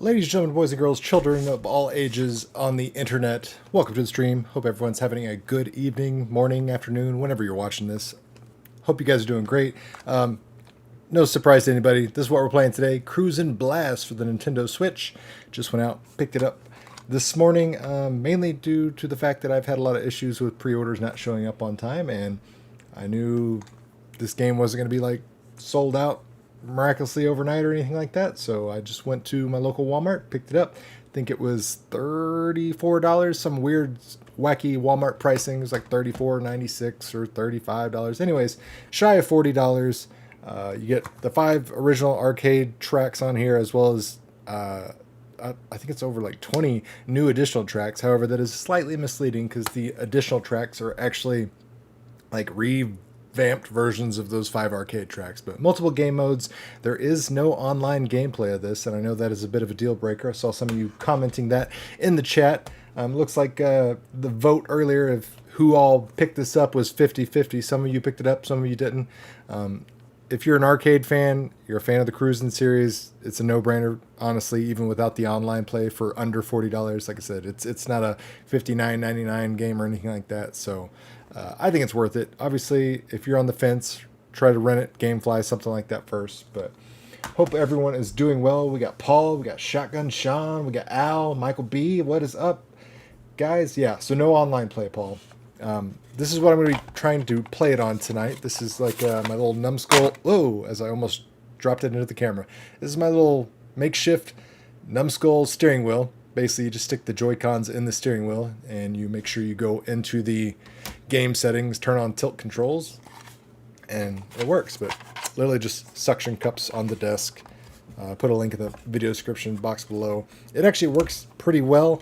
Ladies, gentlemen, boys and girls, children of all ages on the internet, welcome to the stream. Hope everyone's having a good evening, morning, afternoon, whenever you're watching this. Hope you guys are doing great. No surprise to anybody, this is what we're playing today. Cruis'n Blast for the Nintendo Switch. Just went out, picked it up this morning, mainly due to the fact that I've had a lot of issues with pre-orders not showing up on time, and I knew this game wasn't going to be like sold out miraculously overnight or anything like that. So I just went to my local Walmart, picked it up. I think it was $34, some weird wacky Walmart pricing. It was like $34.96 or $35. Anyways, shy of $40. You get the 5 original arcade tracks on here, as well as I think it's over like 20 new additional tracks. However, that is slightly misleading because the additional tracks are actually like revamped versions of those 5 arcade tracks, but multiple game modes. There is no online gameplay of this, and I know that is a bit of a deal breaker. I saw some of you commenting that in the chat. Looks like the vote earlier of who all picked this up was 50-50. Some of you picked it up, some of you didn't. If you're an arcade fan, you're a fan of the Cruis'n series, it's a no-brainer, honestly, even without the online play for under $40. Like I said, it's not a $59.99 game or anything like that, so I think it's worth it. Obviously, if you're on the fence, try to rent it, Gamefly, something like that first, but hope everyone is doing well. We got Paul, we got Shotgun Sean, we got Al, Michael B. What is up, guys? Yeah, so no online play, Paul. This is what I'm going to be trying to play it on tonight. This is like my little numbskull. Whoa, as I almost dropped it into the camera. This is my little makeshift numbskull steering wheel. Basically, you just stick the Joy-Cons in the steering wheel, and you make sure you go into the game settings, turn on tilt controls, and it works. But literally just suction cups on the desk. Put a link in the video description box below. It actually works pretty well.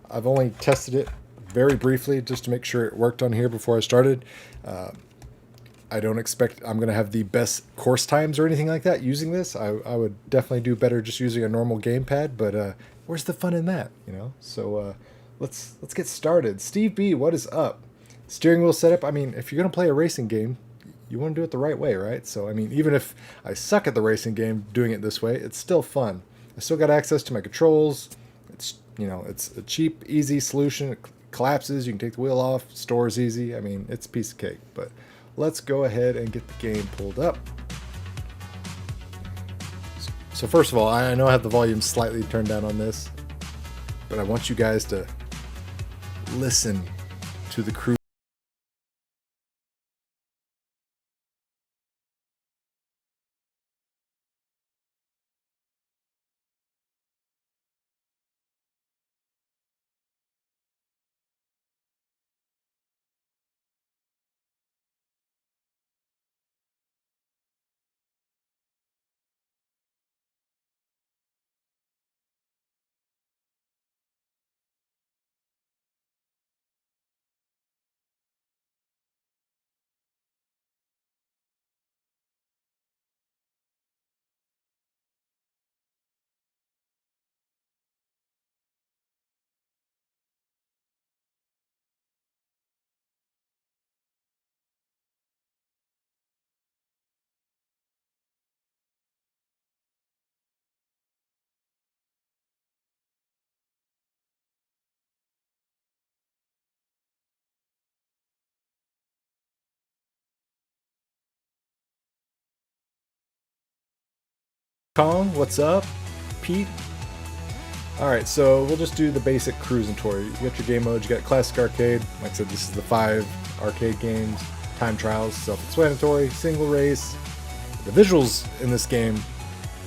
I've only tested it very briefly just to make sure it worked on here before I started. I don't expect I'm going to have the best course times or anything like that using this. I would definitely do better just using a normal gamepad, but where's the fun in that, you know? So let's get started. Steve B, what is up? Steering wheel setup. I mean, if you're going to play a racing game, you want to do it the right way, right? So, I mean, even if I suck at the racing game doing it this way, it's still fun. I still got access to my controls. It's, you know, it's a cheap, easy solution. It collapses, you can take the wheel off, stores easy. I mean, it's a piece of cake. But let's go ahead and get the game pulled up. So first of all, I know I have the volume slightly turned down on this, but I want you guys to listen to the crew. Kong, what's up? Pete? Alright, so we'll just do the basic Cruis'n tour. You got your game mode, you got Classic Arcade. Like I said, this is the 5 arcade games. Time trials, self-explanatory, single race. The visuals in this game,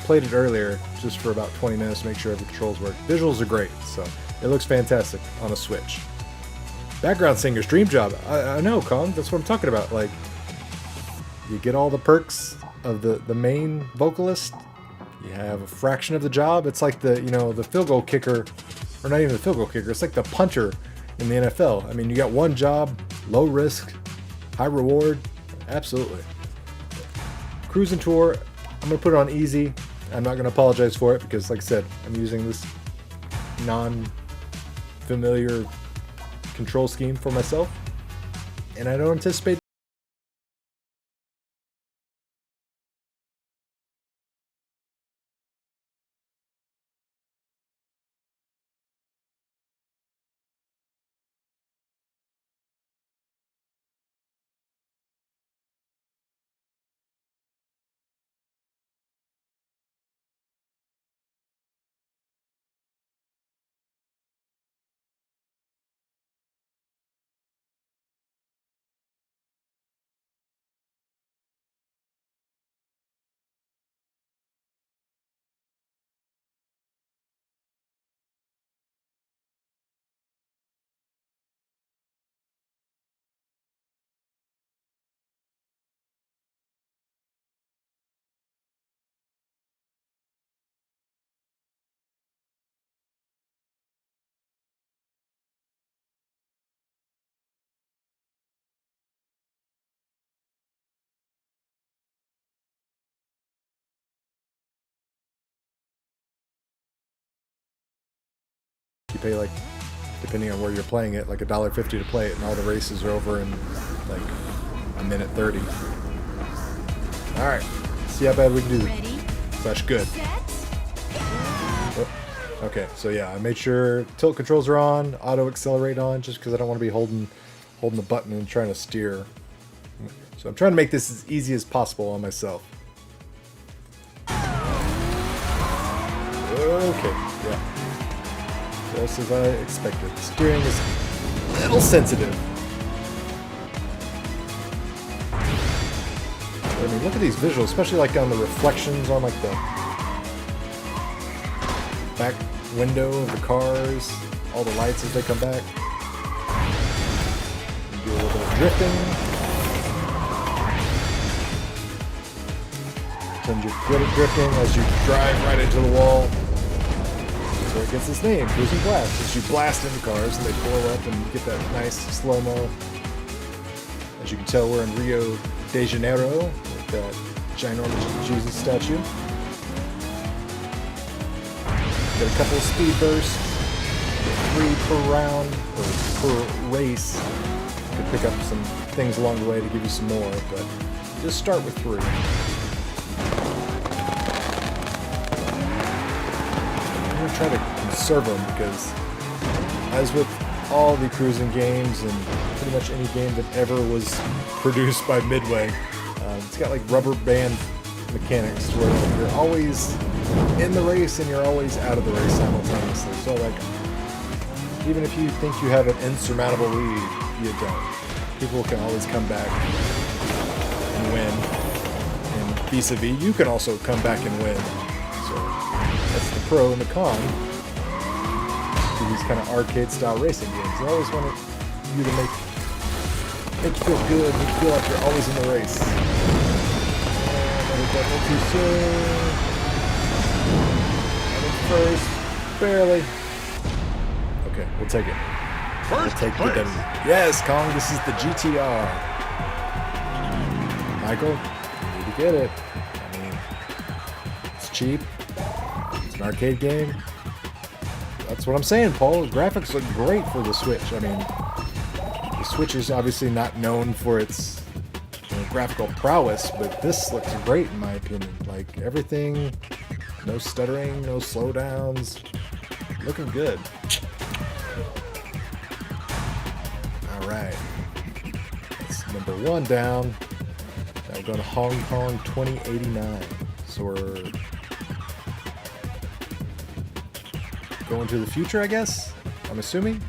played it earlier just for about 20 minutes to make sure the controls work. Visuals are great, so it looks fantastic on a Switch. Background singer's dream job. I know, Kong, that's what I'm talking about. Like, you get all the perks of the main vocalist. You have a fraction of the job. It's like the, you know, the field goal kicker, or not even the field goal kicker. It's like the punter in the NFL. I mean, you got one job, low risk, high reward. Absolutely. Cruis'n Tour, I'm going to put it on easy. I'm not going to apologize for it because, like I said, I'm using this non-familiar control scheme for myself. And I don't anticipate You pay like, depending on where you're playing it, like $1.50 to play it, and all the races are over in like a minute 30. All right, see how bad we can do. Fresh good. Oh, okay, so yeah, I made sure tilt controls are on, auto accelerate on, just because I don't want to be holding the button and trying to steer. So I'm trying to make this as easy as possible on myself. Okay, yeah. Just as I expected. The steering is a little sensitive. I mean, look at these visuals, especially like on the reflections on like the back window of the cars, all the lights as they come back. You do a little bit of drifting. Pretend you're good at drifting as you drive right into the wall. So it gets its name, Cruis'n Blast, as you blast into cars and they blow up and you get that nice slow-mo. As you can tell, we're in Rio de Janeiro with that ginormous Jesus statue. Get a couple of speed bursts, 3 per round, or per race. You could pick up some things along the way to give you some more, but just start with 3. I'm going to try to conserve them because, as with all the Cruis'n games and pretty much any game that ever was produced by Midway, it's got like rubber band mechanics where you're always in the race and you're always out of the race simultaneously. So like, even if you think you have an insurmountable lead, you don't. People can always come back and win. And vis-a-vis, you can also come back and win. So that's the pro and the con to these kind of arcade-style racing games. They always want you to make you feel good, make you feel like you're always in the race. Double too soon. First, barely. Okay, we'll take it. We'll take the W. Yes, Kong, this is the GTR. Michael, you need to get it. I mean, it's cheap. It's an arcade game. That's what I'm saying, Paul. The graphics look great for the Switch. I mean, the Switch is obviously not known for its graphical prowess, but this looks great in my opinion. Like everything, no stuttering, no slowdowns, looking good. All right, that's number 1 down. Now we're going to Hong Kong 2089. So we're going to the future, I guess. I'm assuming.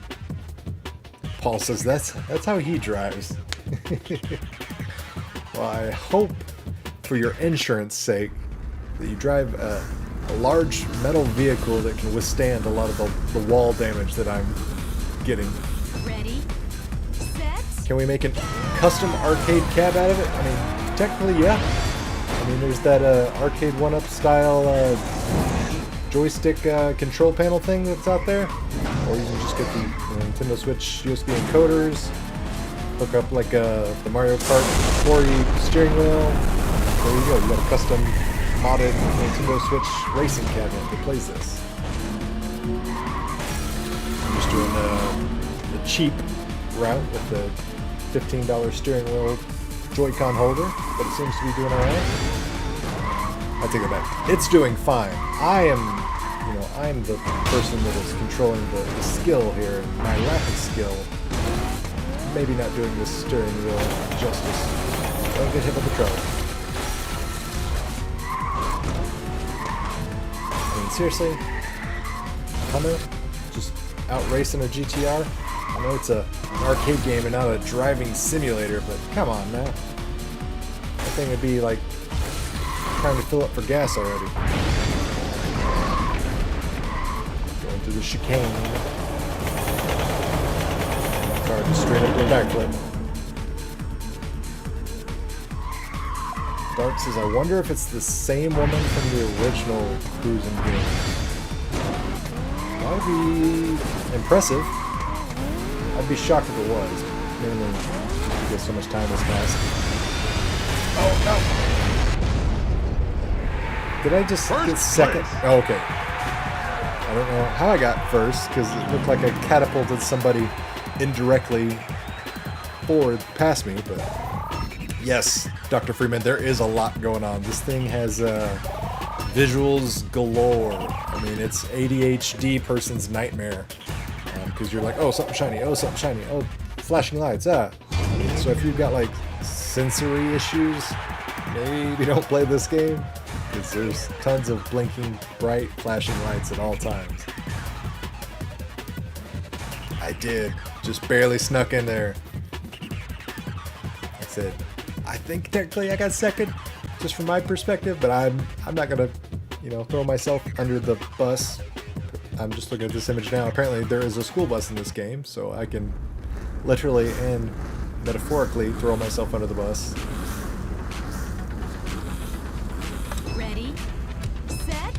Paul says that's how he drives. Well, I hope, for your insurance sake, that you drive a large metal vehicle that can withstand a lot of the wall damage that I'm getting. Ready, set. Can we make a custom arcade cab out of it? I mean, technically, yeah. I mean, there's that arcade 1-up style joystick control panel thing that's out there. Or you can just get the Nintendo Switch USB encoders. Hook up like the Mario Kart 4 steering wheel. There you go. You got a custom modded Nintendo Switch racing cabinet that plays this. I'm just doing the cheap route with the $15 steering wheel Joy-Con holder, but it seems to be doing alright. I take it back. It's doing fine. I'm the person that is controlling the skill here, and my lack of skill. Maybe not doing this steering wheel justice. Don't get hit with the truck. I mean, seriously? Hummer? Just out racing a GTR? I know it's an arcade game and not a driving simulator, but come on now. That thing would be like trying to fill up for gas already. Going through the chicane. Car just straight up the backflip. Dark says, I wonder if it's the same woman from the original Cruis'n game. That would be impressive. I'd be shocked if it was. Mainly because so much time has passed. Oh no! Did I just get second? Oh, okay. I don't know how I got first because it looked like I catapulted somebody indirectly forward past me, but yes, Dr. Freeman, there is a lot going on. This thing has visuals galore. I mean, it's ADHD person's nightmare because you're like, oh, something shiny, oh, something shiny, oh, flashing lights, ah. I mean, so if you've got like sensory issues, maybe don't play this game because there's tons of blinking, bright, flashing lights at all times. I did, just barely snuck in there. I said, I think technically I got second, just from my perspective, but I'm not gonna, throw myself under the bus. I'm just looking at this image now. Apparently there is a school bus in this game, so I can literally and metaphorically throw myself under the bus. Ready, set.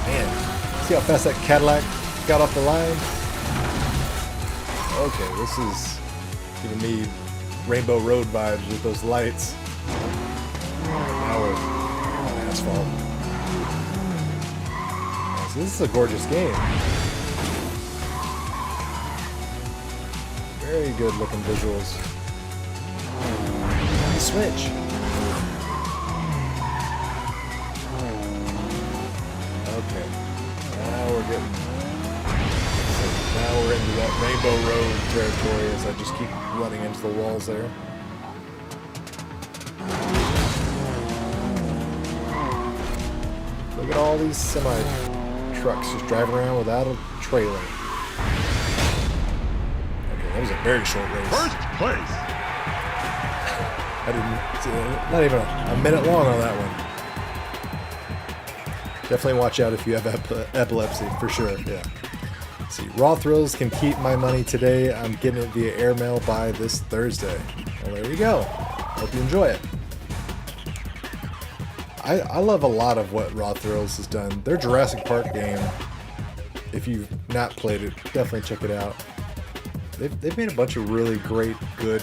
Man, see how fast that Cadillac got off the line? Okay, this is giving me Rainbow Road vibes with those lights. Now we're on asphalt. So this is a gorgeous game. Very good looking visuals. The Switch. Okay, now we're getting. Now we're into that Rainbow Road territory as I just keep running into the walls there. Look at all these semi-trucks just driving around without a trailer. Okay, that was a very short race. First place! I didn't see that. Not even a minute long on that one. Definitely watch out if you have epilepsy, for sure, yeah. Let's see, Raw Thrills can keep my money today. I'm getting it via airmail by this Thursday. Well, there you go. Hope you enjoy it. I love a lot of what Raw Thrills has done. Their Jurassic Park game, if you've not played it, definitely check it out. They've made a bunch of really great, good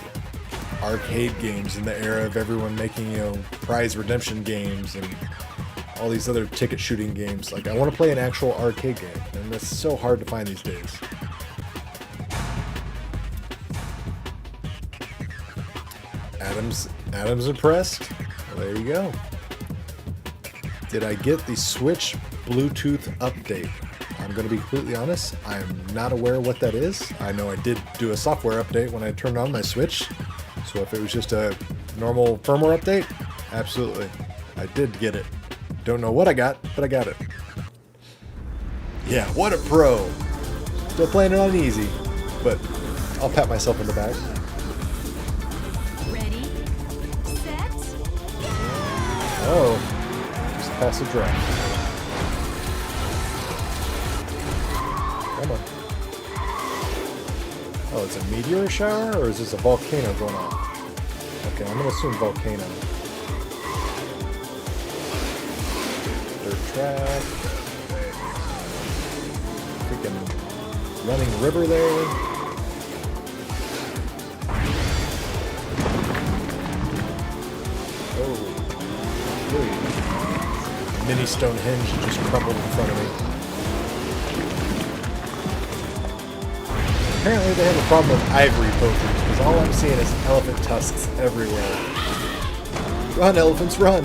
arcade games in the era of everyone making, prize redemption games and all these other ticket shooting games. Like, I want to play an actual arcade game, and that's so hard to find these days. Adam's impressed. Well, there you go. Did I get the Switch Bluetooth update? I'm going to be completely honest, I'm not aware what that is. I know I did do a software update when I turned on my Switch, so if it was just a normal firmware update, absolutely. I did get it. Don't know what I got, but I got it. Yeah, what a pro! Still playing it on easy, but I'll pat myself on the back. Ready, set. Oh, just pass the draft. Come on. Oh, it's a meteor shower, or is this a volcano going on? Okay, I'm gonna assume volcano. Dirt track. Freaking running river there. Oh, dude. Mini Stonehenge just crumbled in front of me. Apparently they have a problem with ivory poachers, because all I'm seeing is elephant tusks everywhere. Run, elephants, run!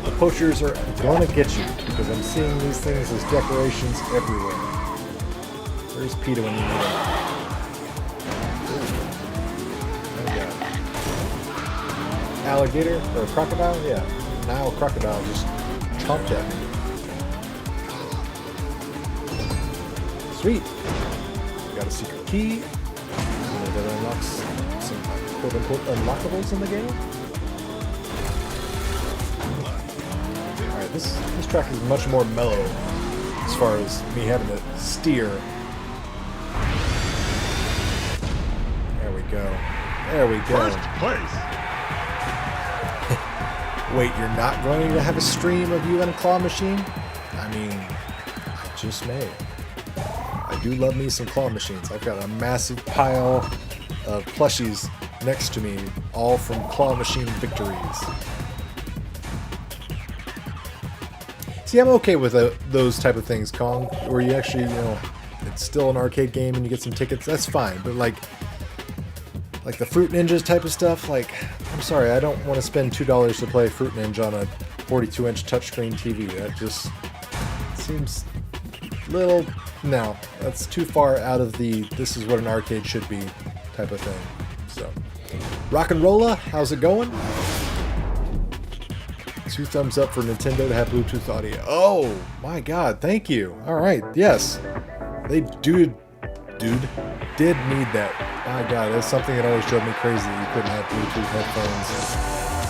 The poachers are gonna get you, because I'm seeing these things as decorations everywhere. Where's PETA when you need him? Oh god. Alligator? Or a crocodile? Yeah. Now a crocodile just chomped at me. Sweet! Got a secret key. That unlocks some quote-unquote unlockables in the game. Alright, this track is much more mellow as far as me having to steer. There we go. There we go. First place! Wait, you're not going to have a stream of you and a claw machine? I mean, I just may. I do love me some claw machines. I've got a massive pile of plushies next to me, all from claw machine victories. See, I'm okay with those type of things, Kong, where you actually, it's still an arcade game and you get some tickets. That's fine, but like the Fruit Ninjas type of stuff, like, I'm sorry, I don't want to spend $2 to play Fruit Ninja on a 42-inch touchscreen TV. That just seems little. No, that's too far out of the this is what an arcade should be type of thing. So, Rock and Rolla, how's it going? 2 thumbs up for Nintendo to have Bluetooth audio. Oh my God, thank you. All right, yes, they did need that. My God, that's something that always drove me crazy. You couldn't have Bluetooth headphones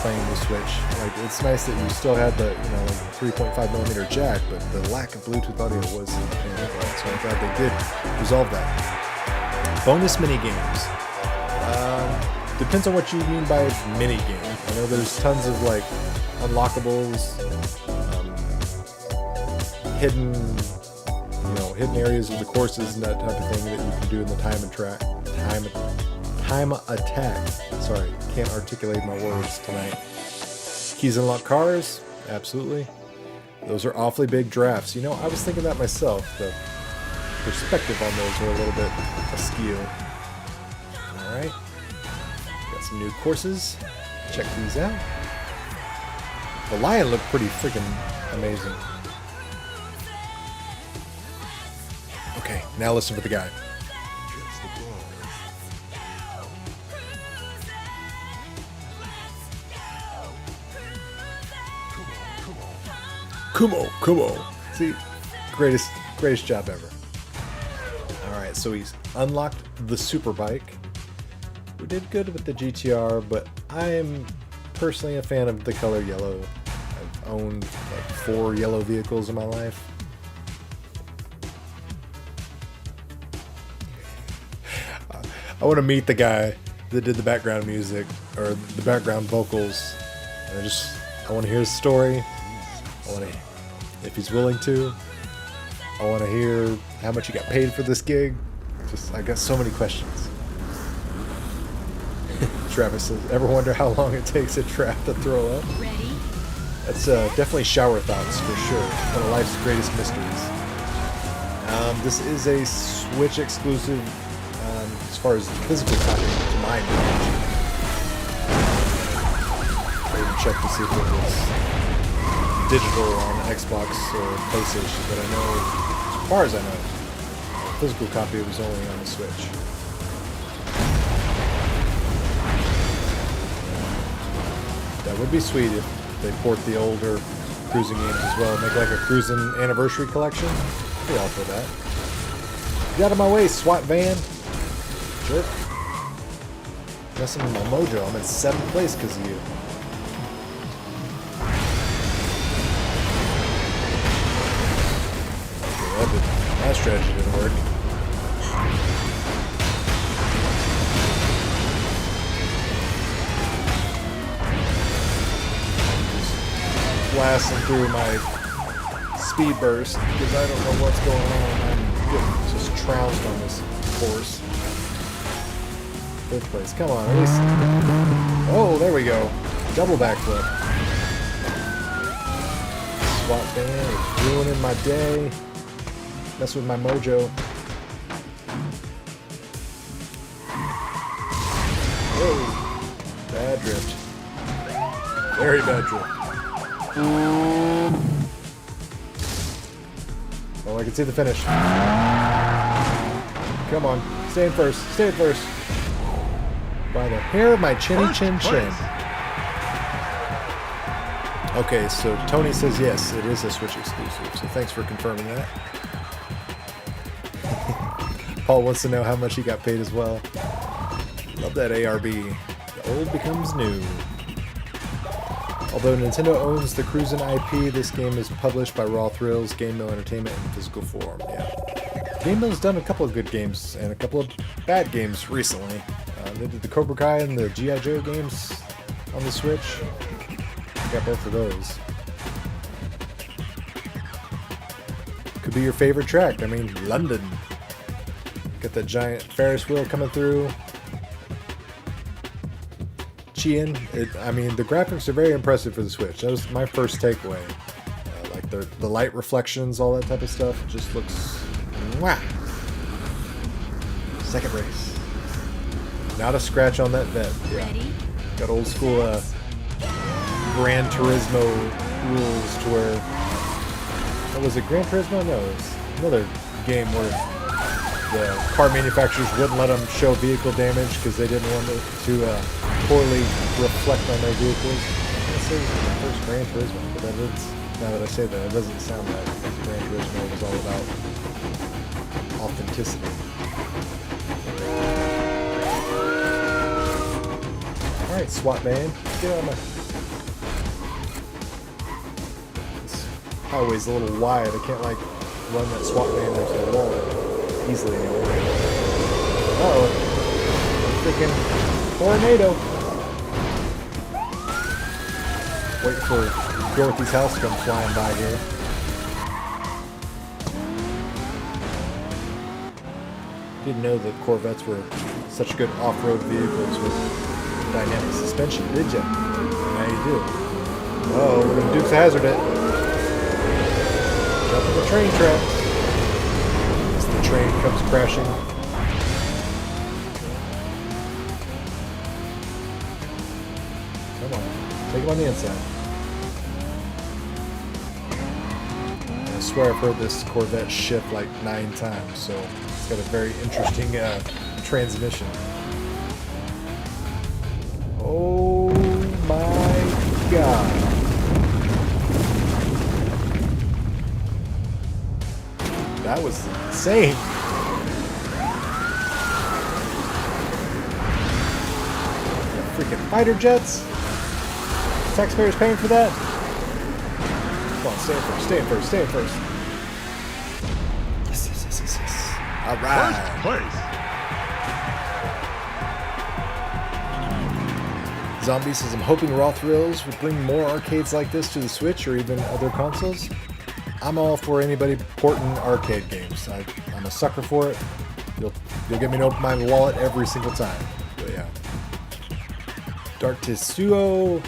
playing the Switch. Like, it's nice that you still had the, like 3.5mm jack, but the lack of Bluetooth audio was a pain in the butt. So I'm glad they did resolve that. Bonus mini games. Depends on what you mean by mini game. I know there's tons of like unlockables, hidden areas of the courses and that type of thing that you can do in the time attack. Sorry, can't articulate my words tonight. Keys unlock cars, absolutely. Those are awfully big drafts. I was thinking that myself. The perspective on those are a little bit askew. All right, got some new courses. Check these out. The lion looked pretty freaking amazing. Okay, now listen for the guy. Come on. See, greatest job ever. Alright, so he's unlocked the super bike. We did good with the GTR, but I'm personally a fan of the color yellow. I've owned like 4 yellow vehicles in my life. I want to meet the guy that did the background music or the background vocals. And I want to hear his story. If he's willing to. I want to hear how much he got paid for this gig. I got so many questions. Travis says, ever wonder how long it takes a trap to throw up? Ready? That's definitely shower thoughts for sure. One of life's greatest mysteries. This is a Switch exclusive as far as physical copy to my knowledge. I didn't check to see if it was digital on Xbox or PlayStation, but I know, as far as I know, physical copy was only on the Switch. That would be sweet if they port the older cruising games as well. Make like a Cruis'n anniversary collection. I'd be all for that. Get out of my way, SWAT van. Jerk. Messing with my mojo. I'm in 7th place because of you. Okay, that strategy didn't work. Blasting through my speed burst because I don't know what's going on. I'm getting just trounced on this course. 5th place. Come on, at least. Oh, there we go. Double backflip. SWAT van is ruining my day. Mess with my mojo. Whoa. Bad drift. Very bad drift. Oh, I can see the finish. Come on. Stay in first. Stay in first. By the hair of my chinny chin chin. Okay, so Tony says yes, it is a Switch exclusive, so thanks for confirming that. Paul wants to know how much he got paid as well. Love that ARB. The old becomes new. Although Nintendo owns the Cruis'n IP, this game is published by Raw Thrills, Game Mill Entertainment in physical form. Yeah. Game Mill's done a couple of good games and a couple of bad games recently. They did the Cobra Kai and the G.I. Joe games on the Switch. Got both of those. Could be your favorite track. I mean, London. Got that giant Ferris wheel coming through. Chien. I mean, the graphics are very impressive for the Switch. That was my first takeaway. Like the light reflections, all that type of stuff. It just looks... Mwah! Second race. Not a scratch on that vet. Yeah. Ready? Got old school Gran Turismo rules to where... What was it? Gran Turismo? No, it was another game where the car manufacturers wouldn't let them show vehicle damage because they didn't want it to poorly reflect on their vehicles. I say it was the first Gran Turismo, but that is, now that I say that, it doesn't sound right because Gran Turismo was all about authenticity. Alright, SWAT van, get out of my... This highway's a little wide, I can't like run that SWAT van into the wall easily anymore. Uh-oh. Freaking tornado. Wait for Dorothy's house to come flying by here. Didn't know that Corvettes were such good off-road vehicles with dynamic suspension, did ya? Now you do. Uh-oh, we're gonna Dukes Hazzard it. Jump in the train tracks. As the train comes crashing. Come on, take him on the inside. I swear I've heard this Corvette shift like 9 times, so it's got a very interesting transmission. Oh my god. That was insane. Freaking fighter jets. Taxpayers paying for that? Come on, stay in first, stay in first, stay in first. Yes, yes, yes, yes, yes. Alright. First place. Zombie says, I'm hoping Raw Thrills would bring more arcades like this to the Switch or even other consoles. I'm all for anybody porting arcade games. I'm a sucker for it. You'll get me to open my wallet every single time. But yeah. Dark Tetsuya.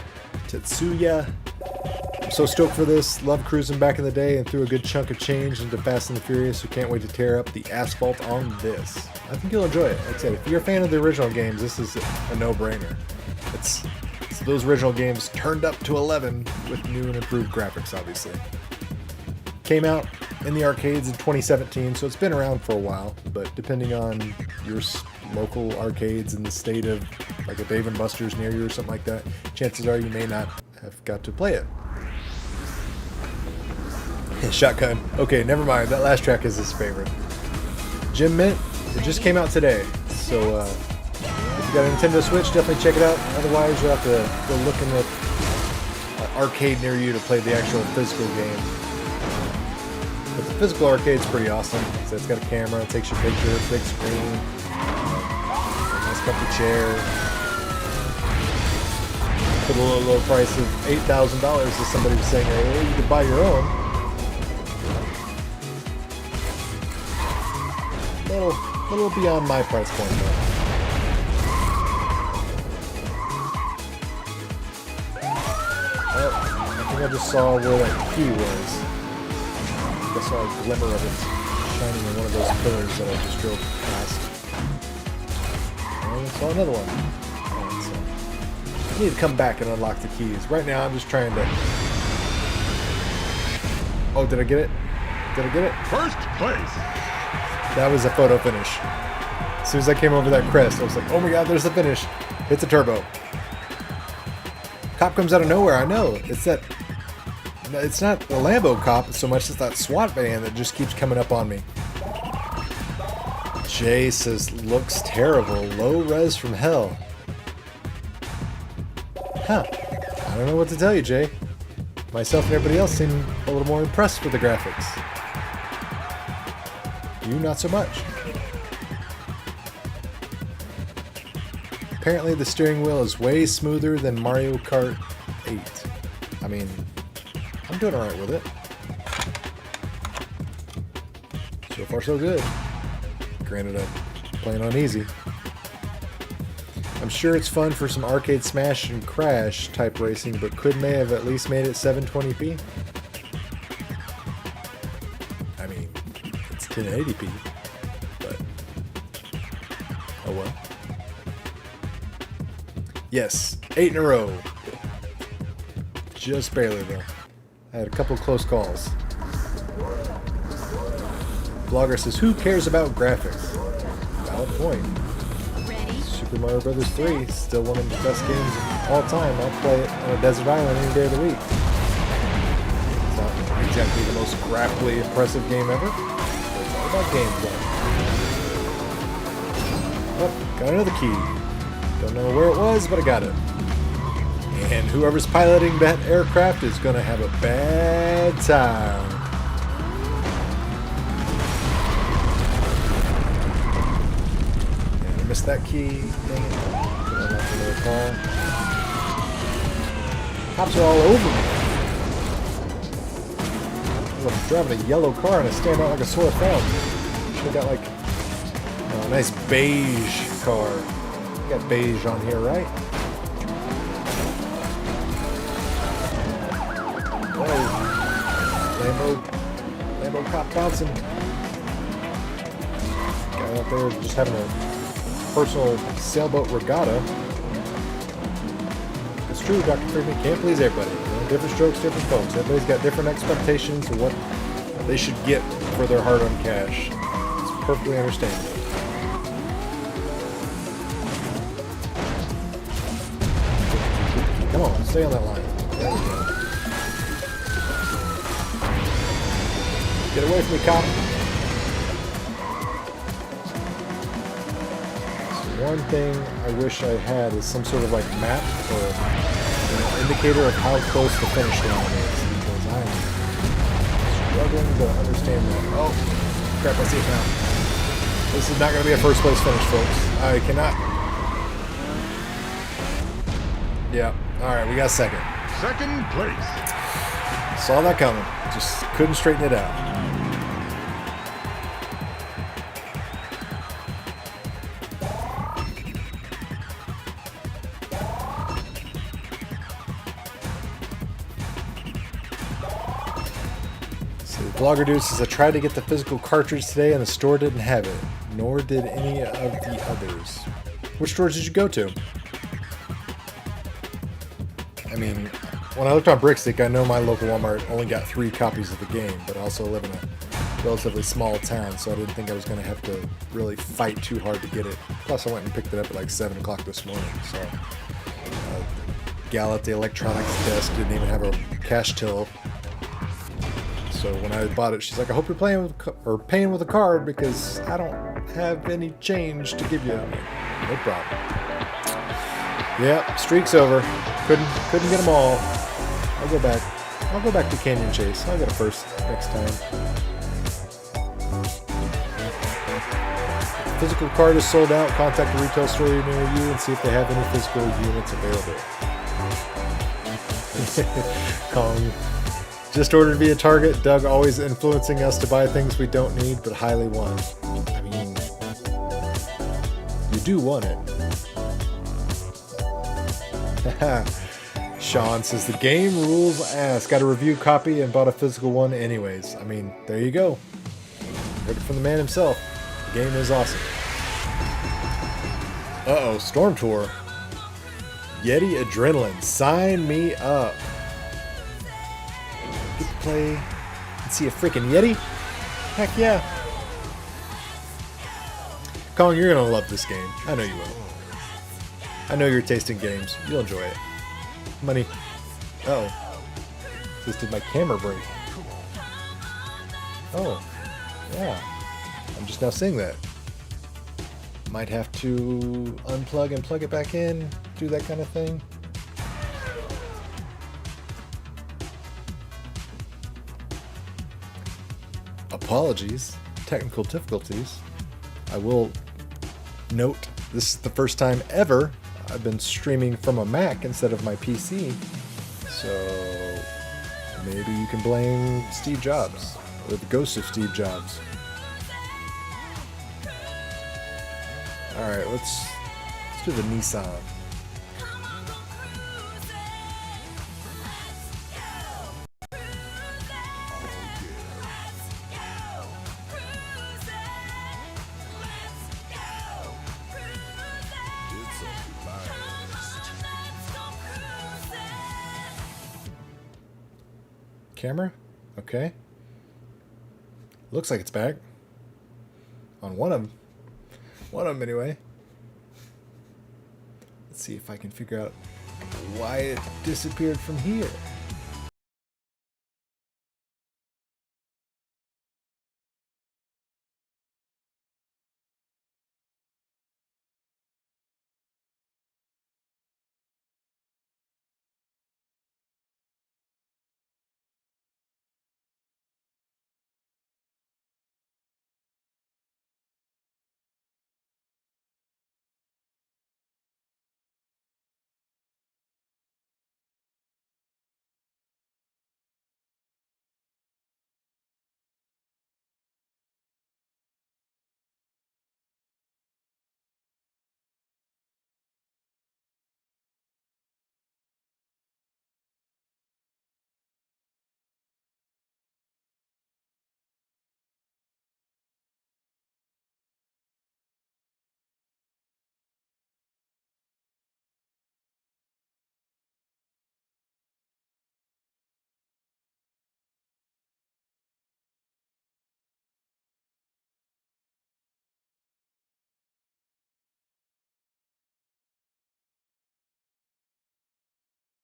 I'm so stoked for this. Loved Cruis'n back in the day and threw a good chunk of change into Fast and the Furious, so can't wait to tear up the asphalt on this. I think you'll enjoy it. Like I said, if you're a fan of the original games, this is a no-brainer. It's those original games turned up to 11 with new and improved graphics, obviously. Came out in the arcades in 2017, so it's been around for a while, but depending on your local arcades in the state of like a Dave & Buster's near you or something like that, chances are you may not have got to play it. Shotgun. Okay, never mind. That last track is his favorite. Jim Mint, it just came out today, so if you got a Nintendo Switch, definitely check it out. Otherwise, you'll have to go look in the arcade near you to play the actual physical game. But the physical arcade's pretty awesome. So it's got a camera, it takes your picture, big screen, a nice comfy chair. For the low price of $8,000, as somebody was saying, hey, you could buy your own. A little beyond my price point though. Oh, I think I just saw where that key was. I saw a glimmer of it shining in one of those pillars that I just drove past. And I saw another one. Alright, so I need to come back and unlock the keys. Right now I'm just trying to... Oh, did I get it? Did I get it? First place. That was a photo finish. As soon as I came over that crest, I was like, oh my god, there's the finish. Hit the turbo. Cop comes out of nowhere, I know. It's not the Lambo cop so much as that SWAT van that just keeps coming up on me. Jay says, looks terrible. Low res from hell. Huh. I don't know what to tell you, Jay. Myself and everybody else seem a little more impressed with the graphics. You, not so much. Apparently the steering wheel is way smoother than Mario Kart 8. I mean, I'm doing alright with it. So far so good. Granted, I'm playing on easy. I'm sure it's fun for some arcade smash and crash type racing, but couldn't they have at least made it 720p? 1080p, but oh well. Yes, 8 in a row. Just barely though. I had a couple close calls. Blogger says, who cares about graphics? Valid point. Ready? Super Mario Bros. 3, still one of the best games of all time. I'll play it on a desert island any day of the week. It's not exactly the most graphically impressive game ever, but it's all about gameplay. Oh, got another key. Don't know where it was, but I got it. And whoever's piloting that aircraft is going to have a bad time. And I missed that key. Dang it. Put on another car. Cops are all over me. I'm driving a yellow car and I stand out like a sore thumb. Should have got like a nice beige car. Got beige on here, right? Whoa. Lambo cop bouncing. Guy out there just having a personal sailboat regatta. It's true, Dr. Freeman can't please everybody. You know, different strokes, different folks. Everybody's got different expectations of what they should get for their hard-earned cash. It's perfectly understandable. Come on, stay on that line. There we go. Get away from me, cop. So one thing I wish I had is some sort of like map or indicator of how close the finish line is, because I'm struggling to understand that. Oh, crap, I see it now. This is not going to be a first place finish, folks. I cannot. Yeah. Alright, we got second. Second place. Saw that coming. Just couldn't straighten it out. So the blogger dude says, I tried to get the physical cartridge today and the store didn't have it. Nor did any of the others. Which stores did you go to? I mean, when I looked on Brickstick, I know my local Walmart only got 3 copies of the game, but I also live in a relatively small town, so I didn't think I was going to have to really fight too hard to get it. Plus, I went and picked it up at like 7 o'clock this morning, so gal at the electronics desk didn't even have a cash till. So when I bought it, she's like, I hope you're paying with a card because I don't have any change to give you. No problem. Yep, streak's over. Couldn't get them all. I'll go back to Canyon Chase. I'll get a first next time. Physical card is sold out. Contact a retail store near you and see if they have any physical units available. Kong. Just ordered via Target. Doug always influencing us to buy things we don't need but highly want. I mean, you do want it. Sean says the game rules ass. Got a review copy and bought a physical one anyways. I mean, there you go. Heard it from the man himself. The game is awesome. Uh-oh, Storm Tour. Yeti Adrenaline. Sign me up. Get to play and see a freaking Yeti? Heck yeah. Kong, you're gonna love this game. I know you will. I know your taste in games. You'll enjoy it. Money. Uh-oh. Just did my camera break. Oh. Yeah. I'm just now seeing that. Might have to unplug and plug it back in. Do that kind of thing. Apologies. Technical difficulties. I will note this is the first time ever I've been streaming from a Mac instead of my PC, so maybe you can blame Steve Jobs, or the ghost of Steve Jobs. Alright, let's do the Nissan. camera. Okay. Looks like it's back. On one of them. One of them, anyway. Let's see if I can figure out why it disappeared from here.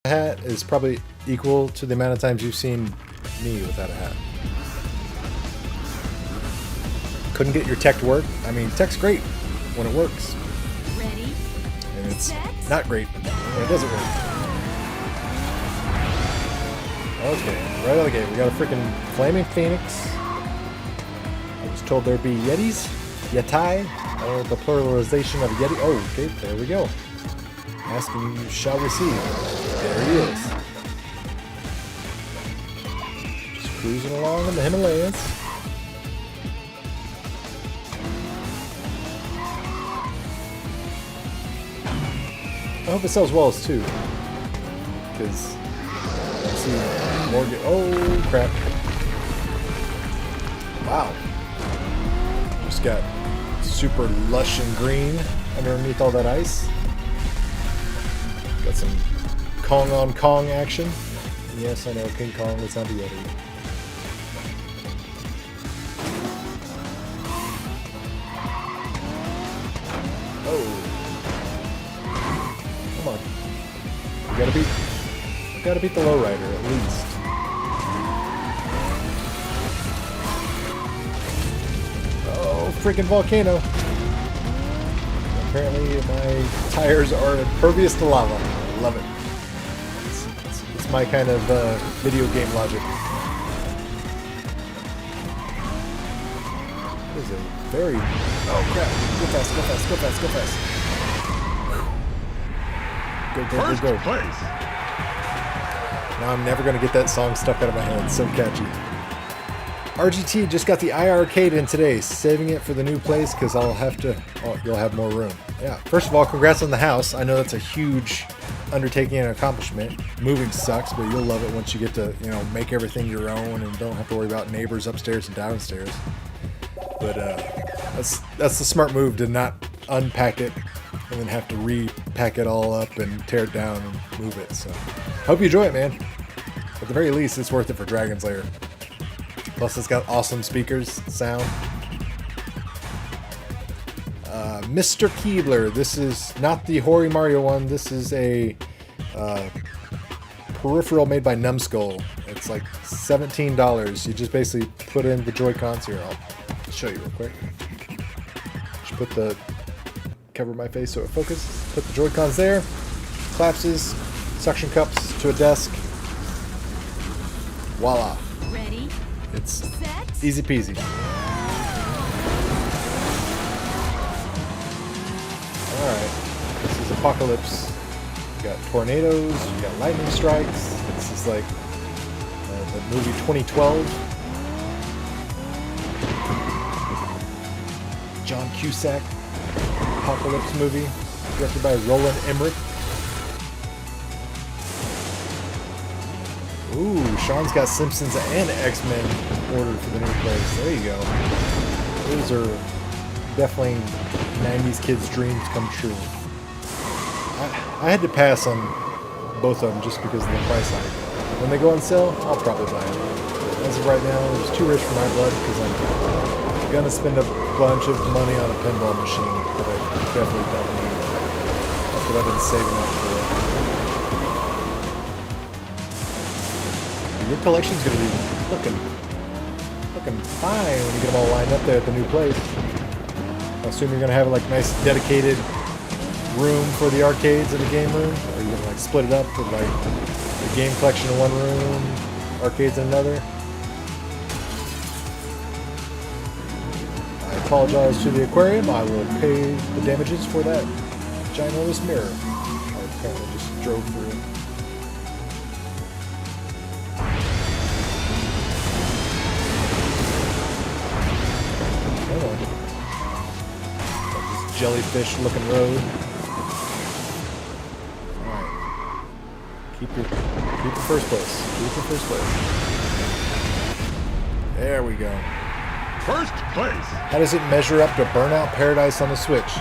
Hat is probably equal to the amount of times you've seen me without a hat. Couldn't get your tech to work? I mean, tech's great when it works. Ready? And it's Set. not great when it doesn't work. Okay, right out of the gate, we got a freaking Flaming Phoenix. I was told there'd be Yetis. Yetai. Or the pluralization of Yeti. Oh, okay, there we go. Asking you shall receive. There he is. Just cruising along in the Himalayas. I hope it sells well as too. Because I see more oh crap. Wow. Just got super lush and green underneath all that ice. Got some Kong on Kong action. Yes, I know, King Kong is not a Yeti. Oh. Come on. We gotta beat the lowrider at least. Oh, freaking volcano. Apparently my tires are impervious to lava. I love it. It's my kind of video game logic. It is a very... Oh crap. Go fast, go fast, go fast, go fast. Go, go, First go, go. place. Now I'm never going to get that song stuck out of my head. It's so catchy. RGT just got the iArcade in today, saving it for the new place because I'll have to... Oh, you'll have more room. Yeah, first of all, congrats on the house. I know that's a huge undertaking and accomplishment. Moving sucks, but you'll love it once you get to, you know, make everything your own and don't have to worry about neighbors upstairs and downstairs. But that's the smart move, to not unpack it and then have to repack it all up and tear it down and move it. So, hope you enjoy it, man. At the very least, it's worth it for Dragon's Lair. Plus, it's got awesome speakers, sound. Mr. Keebler, this is not the Hori Mario one. This is a peripheral made by Numbskull. It's like $17. You just basically put in the Joy-Cons here. I'll show you real quick. Just put the... cover my face so it focuses. Put the Joy-Cons there. Collapses. Suction cups to a desk. Voila. Ready? It's Set. easy peasy. Alright. This is Apocalypse. You got tornadoes, you got lightning strikes. This is like the movie 2012. John Cusack Apocalypse movie, directed by Roland Emmerich. Ooh, Sean's got Simpsons and X-Men ordered for the new place. There you go. Those are definitely 90s kids' dreams come true. I had to pass on both of them just because of the price hike. When they go on sale, I'll probably buy it. As of right now, it's too rich for my blood because I'm gonna spend a bunch of money on a pinball machine that I definitely don't need. That's what I've been saving up for. Your collection's gonna be looking fine when you get them all lined up there at the new place. I assume you're gonna have like nice dedicated room for the arcades in the game room, or you're gonna like split it up with like the game collection in one room, arcades in another. I apologize to the aquarium. I will pay the damages for that ginormous mirror I apparently just drove through. This jellyfish looking road. Alright. Keep your first place. Keep your first place. There we go. First place. How does it measure up to Burnout Paradise on the Switch?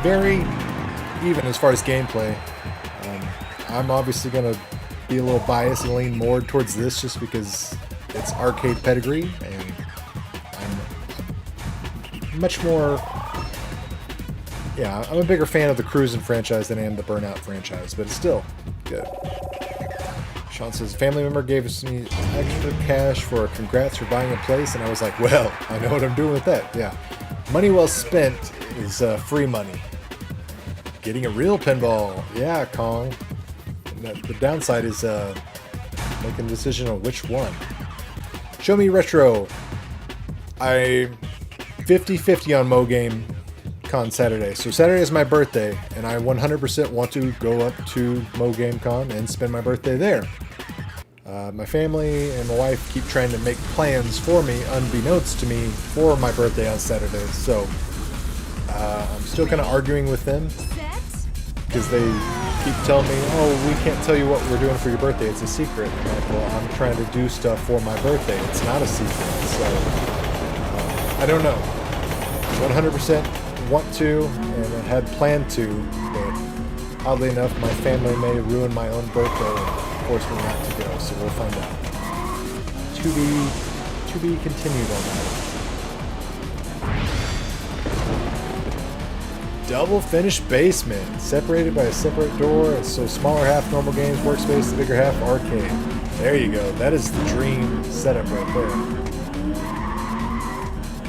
Very even as far as gameplay. I'm obviously going to be a little biased and lean more towards this just because it's arcade pedigree, and I'm much more... Yeah, I'm a bigger fan of the Cruis'n franchise than I am the Burnout franchise, but it's still good. Sean says, family member gave us me extra cash for a congrats for buying a place, and I was like, well, I know what I'm doing with that. Yeah. Money well spent is free money. Getting a real pinball. Yeah, Kong. And the downside is making a decision on which one. Show me retro. I 50-50 on Mo Game Con Saturday. So Saturday is my birthday, and I 100% want to go up to Mo Game Con and spend my birthday there. My family and my wife keep trying to make plans for me, unbeknownst to me, for my birthday on Saturday. So I'm still kind of arguing with them because they keep telling me, oh, we can't tell you what we're doing for your birthday. It's a secret. I'm like, well, I'm trying to do stuff for my birthday. It's not a secret. So I don't know. 100% want to and had planned to, but oddly enough, my family may ruin my own birthday and force me not to go, so we'll find out. To be continued on that. Double finished basement, separated by a separate door, and so smaller half normal games workspace, the bigger half arcade. There you go. That is the dream setup right there.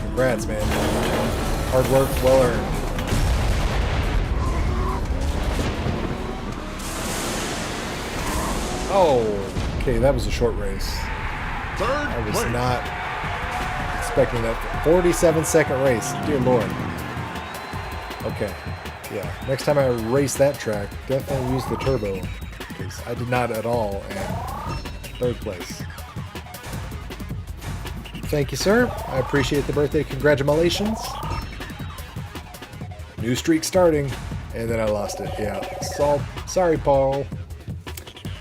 Congrats, man. Hard work, well earned. Oh, okay, that was a short race. I was not expecting that. 47-second race, dear Lord. Okay, yeah. Next time I race that track, definitely use the turbo, because I did not at all, and third place. Thank you, sir. I appreciate the birthday congratulations. New streak starting, and then I lost it. Yeah, sorry, Paul.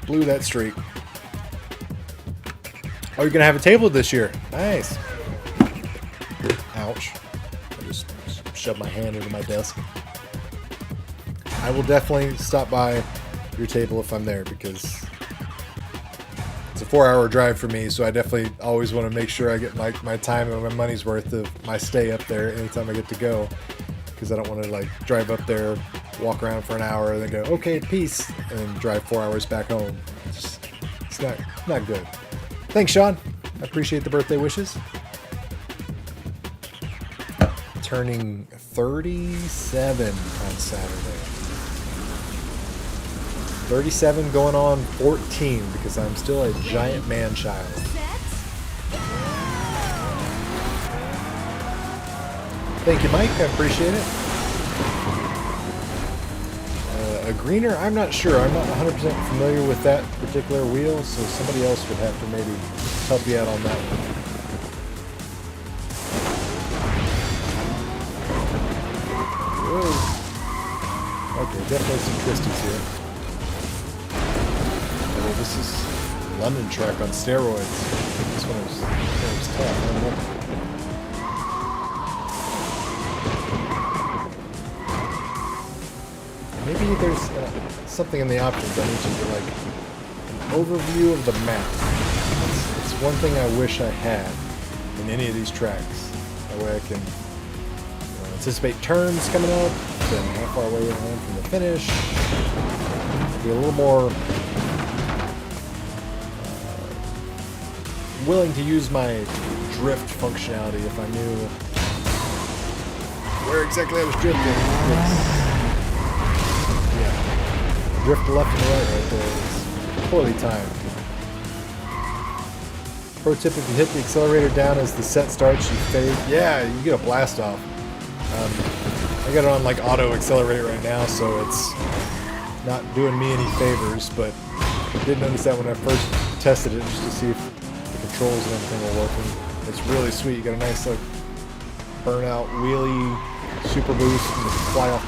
Blew that streak. Oh, you're gonna have a table this year. Nice. Ouch. I just shoved my hand into my desk. I will definitely stop by your table if I'm there, because it's a 4-hour drive for me, so I definitely always want to make sure I get my time and my money's worth of my stay up there anytime I get to go, because I don't want to like drive up there, walk around for an hour, and then go, okay, peace, and drive 4 hours back home. It's not good. Thanks, Sean. I appreciate the birthday wishes. Turning 37 on Saturday. 37 going on 14 because I'm still a giant man-child. Thank you, Mike. I appreciate it. A greener? I'm not sure. I'm not 100% familiar with that particular wheel, so somebody else would have to maybe help you out on that one. Whoa. Okay, definitely some twisties here. Oh, this is London track on steroids. This one was tough. I don't know. Maybe there's something in the options I need you to like overview of the map. It's one thing I wish I had in any of these tracks. That way I can anticipate turns coming up, then how far away I am from the finish. Be a little more willing to use my drift functionality if I knew where exactly I was drifting. Yeah, drift left and right there. It's poorly timed. Pro tip: if you hit the accelerator down as the set starts, you fade. Yeah, you get a blast off. I got it on like auto accelerate right now, so it's not doing me any favors, but I did notice that when I first tested it just to see if the controls and everything were working. It's really sweet. You got a nice like burnout wheelie super boost and just fly off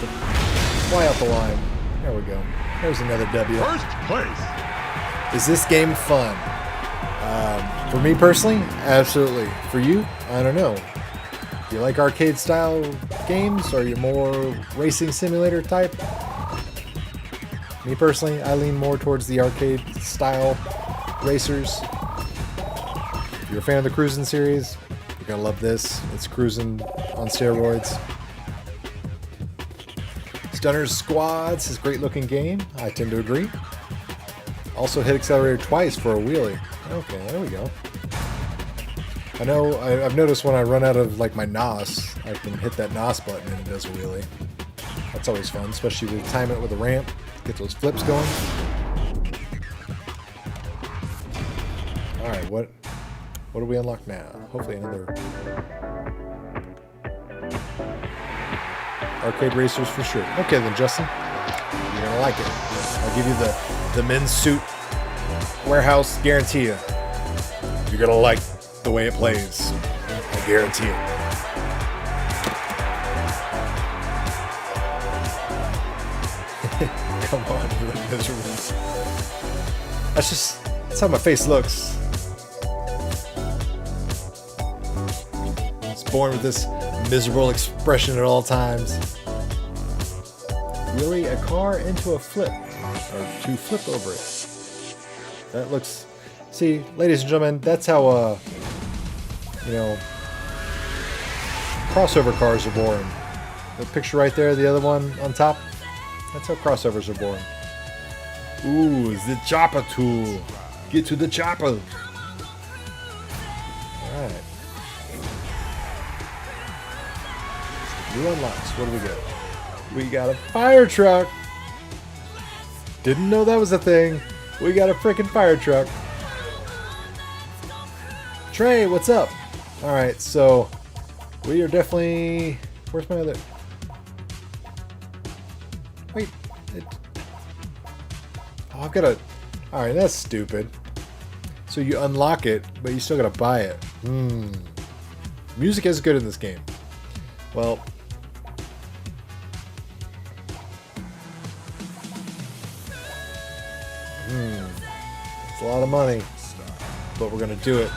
the line. There we go. There's another W. First place. Is this game fun? For me personally, absolutely. For you, I don't know. Do you like arcade style games, or are you more racing simulator type? Me personally, I lean more towards the arcade style racers. If you're a fan of the Cruis'n series, you're gonna love this. It's Cruis'n on steroids. Stunner's Squads is a great looking game. I tend to agree. Also hit accelerator twice for a wheelie. Okay, there we go. I know, I've noticed when I run out of like my NOS, I can hit that NOS button and it does a wheelie. That's always fun, especially if you time it with a ramp. Get those flips going. Alright, what do we unlock now? Hopefully another arcade racers for sure. Okay then, Justin. You're gonna like it. I'll give you the men's suit warehouse guarantee you. You're gonna like the way it plays. I guarantee it. Come on, you look miserable. That's how my face looks. It's born with this miserable expression at all times. Really, a car into a flip, or to flip over it. That looks. See, ladies and gentlemen, that's how crossover cars are born. The picture right there, the other one on top. That's how crossovers are born. Ooh, the chopper tool. Get to the chopper. Alright. New unlocks. What do we got? We got a fire truck. Didn't know that was a thing. We got a freaking fire truck. Trey, what's up? Alright, so we are definitely... Where's my other... Wait. Oh, I've got to... Alright, that's stupid. So you unlock it, but you still got to buy it. Music is good in this game. Well... It's a lot of money. But we're going to do it.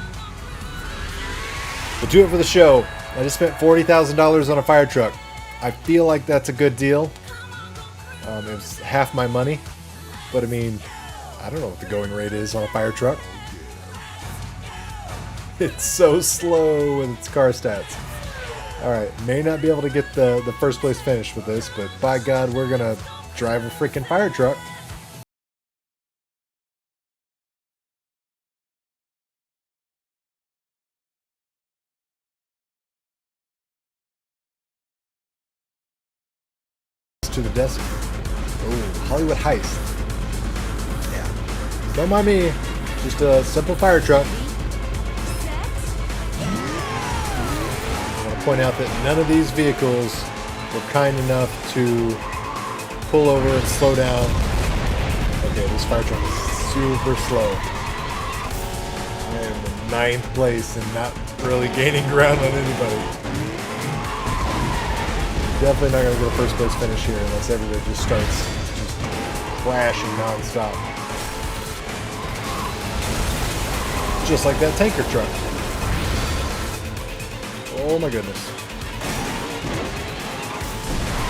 We'll do it for the show. I just spent $40,000 on a fire truck. I feel like that's a good deal. It was half my money. But I mean, I don't know what the going rate is on a fire truck. It's so slow with its car stats. Alright, may not be able to get the first place finish with this, but by God, we're going to drive a freaking fire truck. To the desk. Oh, Hollywood Heist. Yeah. Don't mind me. Just a simple fire truck. I want to point out that none of these vehicles were kind enough to pull over and slow down. Okay, this fire truck is super slow. I am in 9th place and not really gaining ground on anybody. Definitely not going to get a first place finish here unless everybody just starts just crashing non-stop. Just like that tanker truck. Oh my goodness.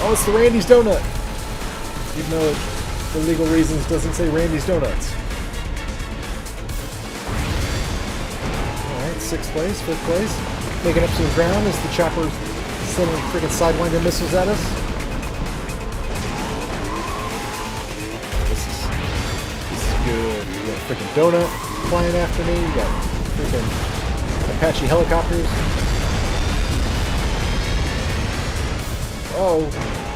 Oh, it's the Randy's Donut. Even though it, for legal reasons, doesn't say Randy's Donuts. 6th place, 5th place. Making up some ground as the chopper sending freaking Sidewinder missiles at us. This is good. You got a freaking donut flying after me. You got freaking Apache helicopters. Oh,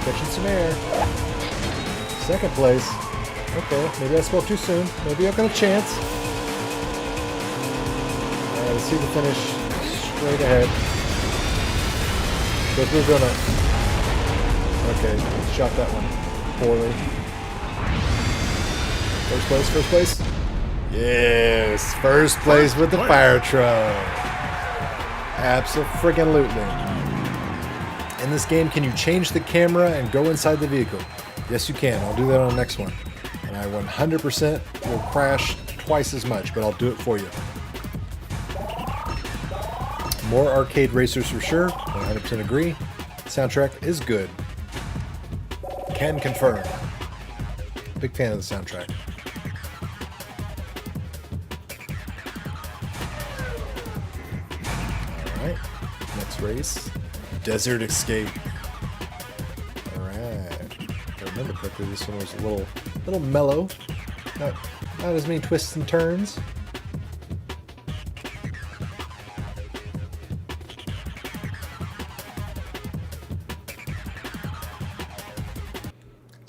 catching some air. 2nd place. Okay, maybe I spoke too soon. Maybe I've got a chance. Alright, let's see the finish straight ahead. Go through the donut. Okay, shot that one poorly. First place, first place. Yes, first place with the fire truck. Abso-friggin-lutely. In this game, can you change the camera and go inside the vehicle? Yes, you can. I'll do that on the next one. And I 100% will crash twice as much, but I'll do it for you. More arcade racers for sure. 100% agree. Soundtrack is good. Can confirm. Big fan of the soundtrack. Alright. Next race. Desert Escape. Alright. If I remember correctly, this one was a little mellow. Not as many twists and turns.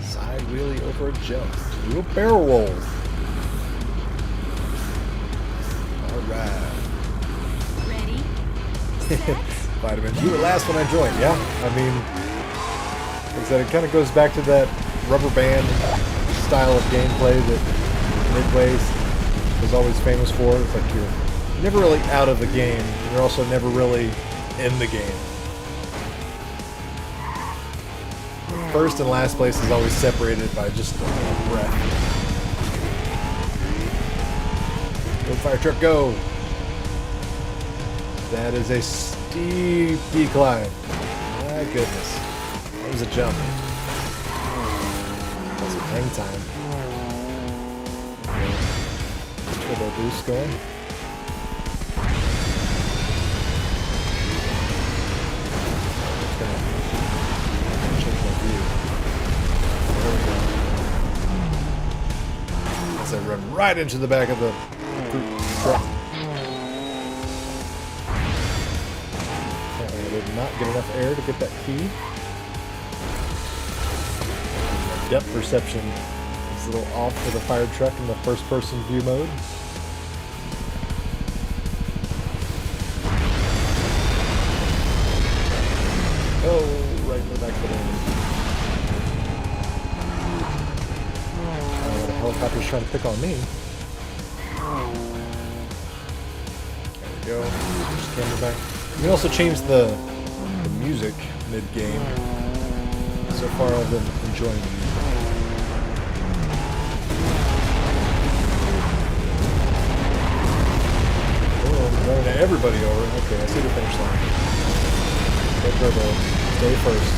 Side wheelie over a jump. Do a barrel roll. Alright. Ready? Set. Vitamin. You were the last one I joined, yeah? I mean, like I said, it kind of goes back to that rubber band style of gameplay that Midway was always famous for. It's like you're never really out of the game. You're also never really in the game. First and last place is always separated by just a breath. Go fire truck, go! That is a steep decline. My goodness. That was a jump. That's a hang time. Okay. Turbo boost going. Check my view. There we go. As I run right into the back of the truck. I did not get enough air to get that key. My depth perception is a little off for the fire truck in the first person view mode. Oh, right in the back of the lane. The helicopter's trying to pick on me. There we go. Just camera back. You can also change the music mid-game. So far I've been enjoying the music. Oh, I'm running everybody over. Okay, I see the finish line. Go turbo. Stay first.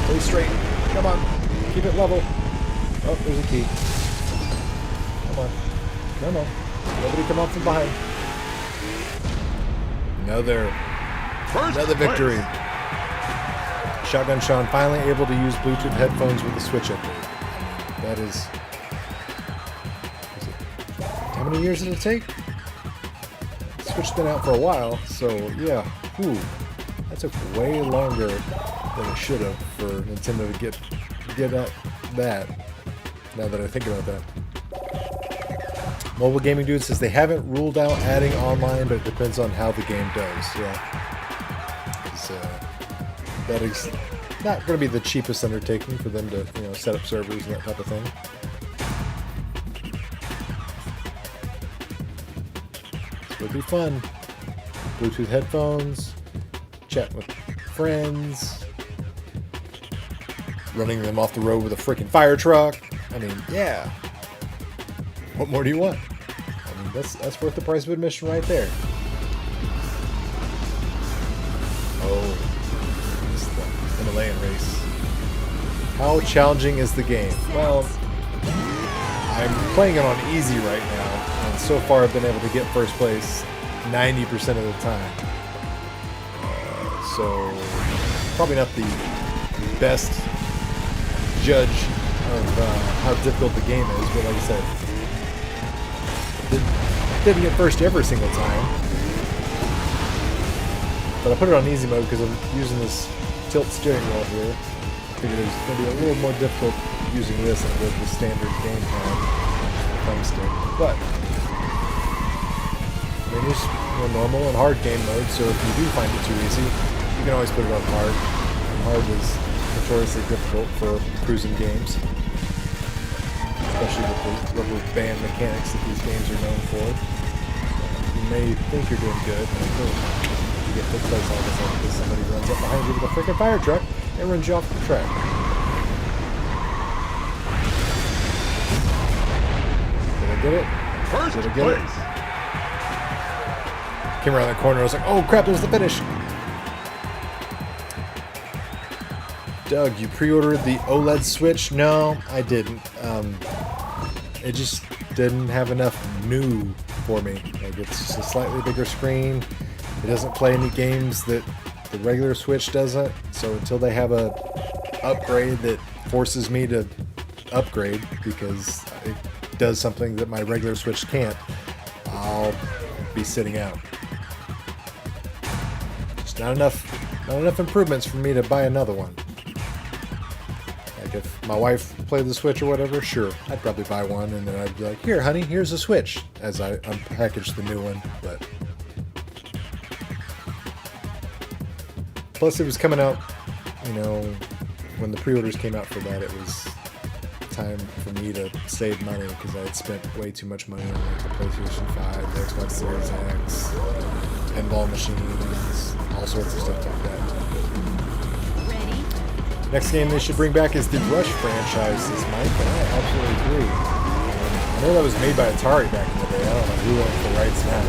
Stay straight. Come on. Keep it level. Oh, there's a key. Come on. Come on. Nobody come up from behind. Another victory. Shotgun Sean finally able to use Bluetooth headphones with the Switch update. That is it, how many years did it take? Switch's been out for a while, so yeah. Ooh, that took way longer than it should have for Nintendo to get at that. Now that I think about that. Mobile Gaming Dude says they haven't ruled out adding online, but it depends on how the game does. Yeah. That is not going to be the cheapest undertaking for them to, set up servers and that type of thing. It would be fun. Bluetooth headphones, chat with friends, running them off the road with a freaking fire truck. I mean, yeah. What more do you want? I mean, that's worth the price of admission right there. Oh, this is the Himalayan race. How challenging is the game? Well, I'm playing it on easy right now, and so far I've been able to get first place 90% of the time. So probably not the best judge of how difficult the game is, but like I said, didn't get first every single time. But I put it on easy mode because I'm using this tilt steering wheel here. I figured it was going to be a little more difficult using this than with the standard gamepad thumbstick. But I mean, there's normal and hard game mode, so if you do find it too easy, you can always put it on hard. And hard is notoriously difficult for cruising games, especially with the rubber band mechanics that these games are known for. You may think you're doing good, and you get fifth place all of a sudden because somebody runs up behind you with a freaking fire truck and runs you off the track. Did I get it? First Did I get place. it? Came around that corner, I was like, oh crap, there's the finish. Doug, you pre-ordered the OLED Switch? No, I didn't. It just didn't have enough new for me. Like, it's just a slightly bigger screen. It doesn't play any games that the regular Switch doesn't. So until they have a upgrade that forces me to upgrade because it does something that my regular Switch can't, I'll be sitting out. Just not enough improvements for me to buy another one. Like if my wife played the Switch or whatever, sure, I'd probably buy one, and then I'd be like, here, honey, here's a Switch, as I unpackage the new one. But plus, it was coming out, you know, when the pre-orders came out for that, it was time for me to save money because I had spent way too much money on like the PlayStation 5, the Xbox Series X, pinball machines, all sorts of stuff like that. Ready? Next game they should bring back is the Rush franchise, says Mike, and I absolutely agree. I know that was made by Atari back in the day. I don't know who owns the rights now.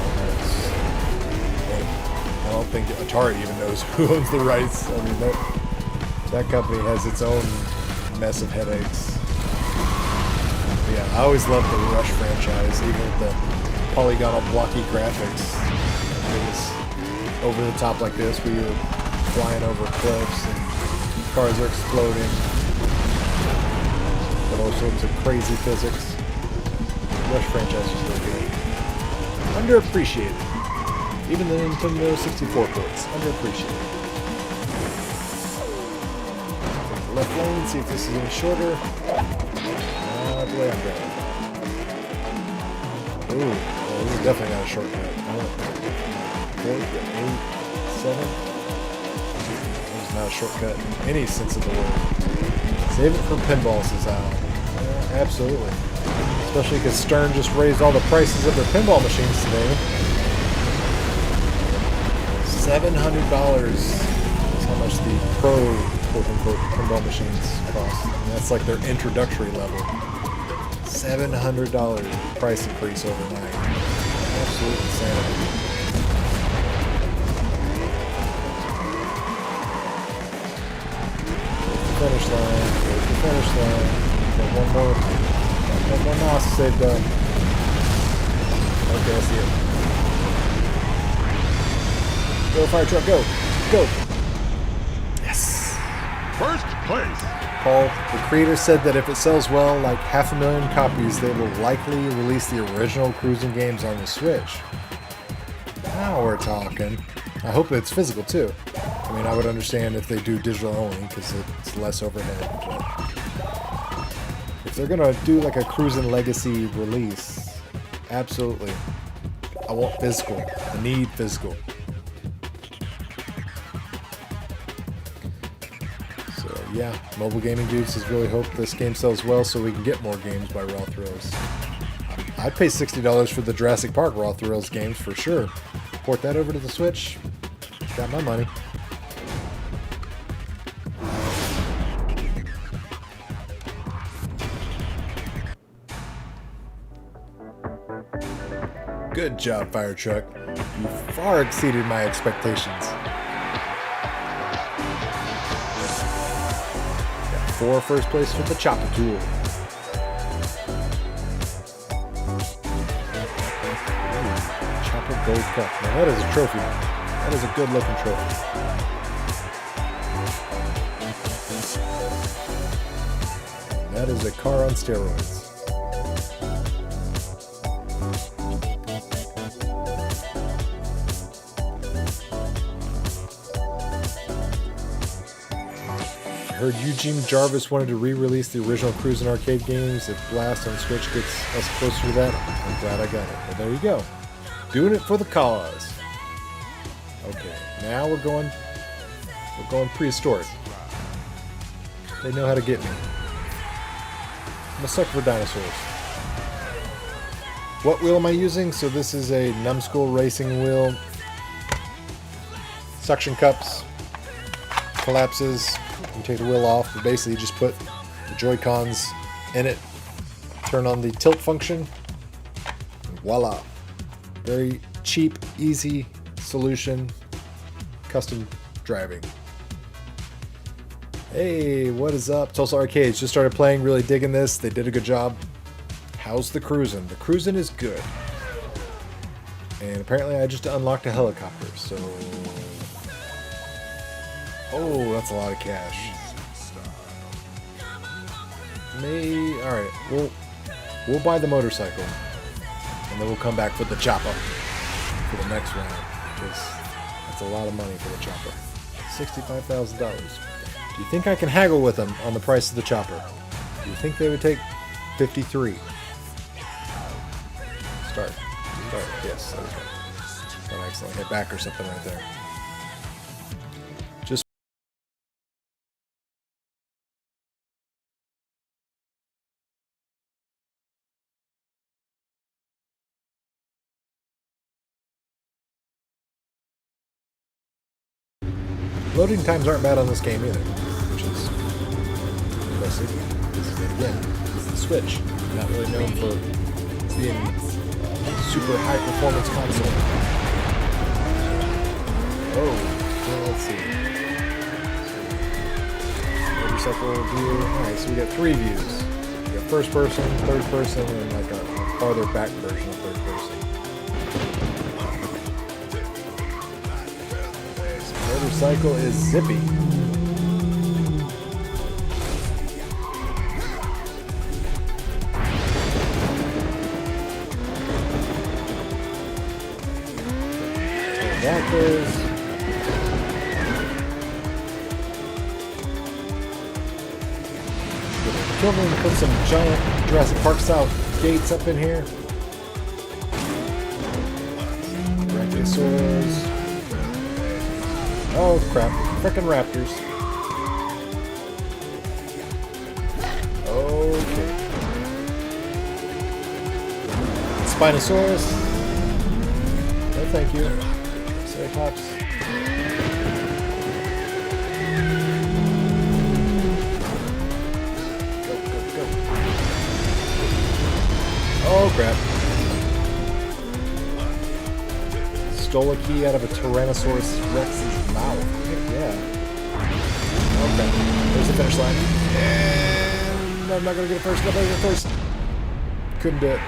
I don't think Atari even knows who owns the rights. I mean, that company has its own mess of headaches. But yeah, I always loved the Rush franchise, even with the polygonal blocky graphics. It was over the top like this, where you're flying over cliffs and cars are exploding, but all sorts of crazy physics. Rush franchise is really good. Underappreciated. Even the Nintendo 64 ports, underappreciated. Left lane, see if this is any shorter. The way I'm going. Ooh, well, this is definitely not a shortcut. 4, 8, 7. Not a shortcut in any sense of the word. Save it for pinball, says Al. Yeah, absolutely. Especially because Stern just raised all the prices of their pinball machines today. $700 is how much the pro, quote-unquote, pinball machines cost. And that's like their introductory level. $700 price increase overnight. Absolute insanity. Finish line, there's the finish line. Got one more mouse to save done. Okay, I see it. Go, fire truck, go! Go! Yes! First place. Paul, the creator, said that if it sells well, like 500,000 copies, they will likely release the original Cruis'n games on the Switch. Now we're talking. I hope it's physical too. I mean, I would understand if they do digital only because it's less overhead. But if they're gonna do like a Cruis'n Legacy release, absolutely. I want physical. I need physical. So yeah, Mobile Gaming Dudes has really hoped this game sells well so we can get more games by Raw Thrills. I'd pay $60 for the Jurassic Park Raw Thrills games for sure. Port that over to the Switch. Got my money. Good job, Fire Truck. You far exceeded my expectations. Got 4 first place for the Chopper Tool. Chopper Gold cup. Now that is a trophy. That is a good looking trophy. And that is a car on steroids. I heard Eugene Jarvis wanted to re-release the original Cruis'n arcade games. If Blast on Switch gets us closer to that, I'm glad I got it. Well, there you go. Doing it for the cause. Okay, now we're going prehistoric. They know how to get me. I'm a sucker for dinosaurs. What wheel am I using? So this is a numbskull racing wheel. Suction cups. Collapses. You take the wheel off, but basically you just put the Joy-Cons in it, turn on the tilt function, and voila. Very cheap, easy solution, custom driving. Hey, what is up? Tulsa Arcades just started playing, really digging this. They did a good job. How's the Cruis'n? The Cruis'n is good. And apparently I just unlocked a helicopter, so... Oh, that's a lot of cash. Alright, we'll buy the motorcycle. And then we'll come back for the chopper for the next round. Because that's a lot of money for the chopper. $65,000. Do you think I can haggle with them on the price of the chopper? Do you think they would take 53? Start. Yes, there we go. Got excellent hit back or something right there. Just loading times aren't bad on this game either, which is impressive. This is it again. It's the Switch. Not really known for being a super high performance console. Oh, well, let's see. Motorcycle view. Alright, so we got 3 views. We got first person, third person, and like a farther back version of third person. Motorcycle is zippy. Pterodactyls. Children put some giant Jurassic Park style gates up in here. Brachiosaurs. Oh crap, frickin' raptors. Okay. Spinosaurus. No thank you. Ceratops. Go, go, go. Oh crap. Stole a key out of a Tyrannosaurus Rex's mouth. Heck yeah. Okay. There's the finish line. And I'm not gonna get it first. Nobody get it first. Couldn't do it.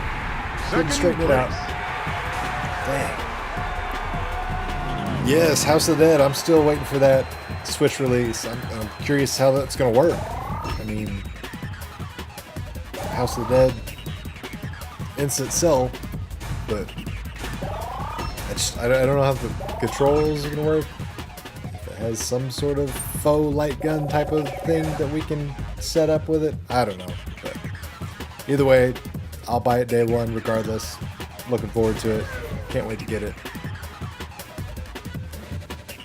Couldn't straighten it out. Dang. Yes, House of the Dead. I'm still waiting for that Switch release. I'm curious how that's gonna work. I mean, House of the Dead, instant sell, but I don't know how the controls are going to work. If it has some sort of faux light gun type of thing that we can set up with it. I don't know. But either way, I'll buy it day one regardless. Looking forward to it. Can't wait to get it.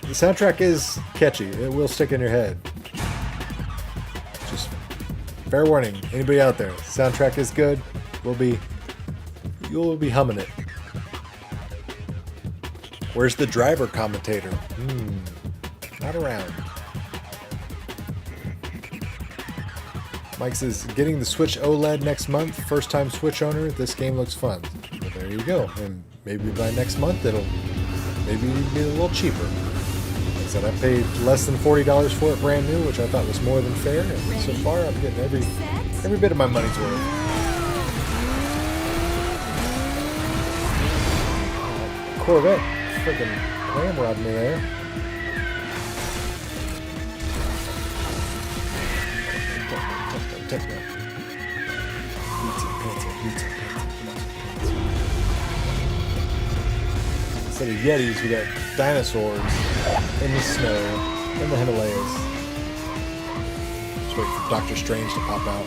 The soundtrack is catchy. It will stick in your head. Just fair warning. Anybody out there, the soundtrack is good. You'll be humming it. Where's the driver commentator? Not around. Mike says, getting the Switch OLED next month. First time Switch owner. This game looks fun. Well, there you go. And maybe by next month it'll maybe be a little cheaper. Like I said, I paid less than $40 for it brand new, which I thought was more than fair. And so far I'm getting every bit of my money's worth. Corvette freaking ramrod me there. Techno. Pizza. Instead of Yetis, we got dinosaurs in the snow, in the Himalayas. Just wait for Doctor Strange to pop out.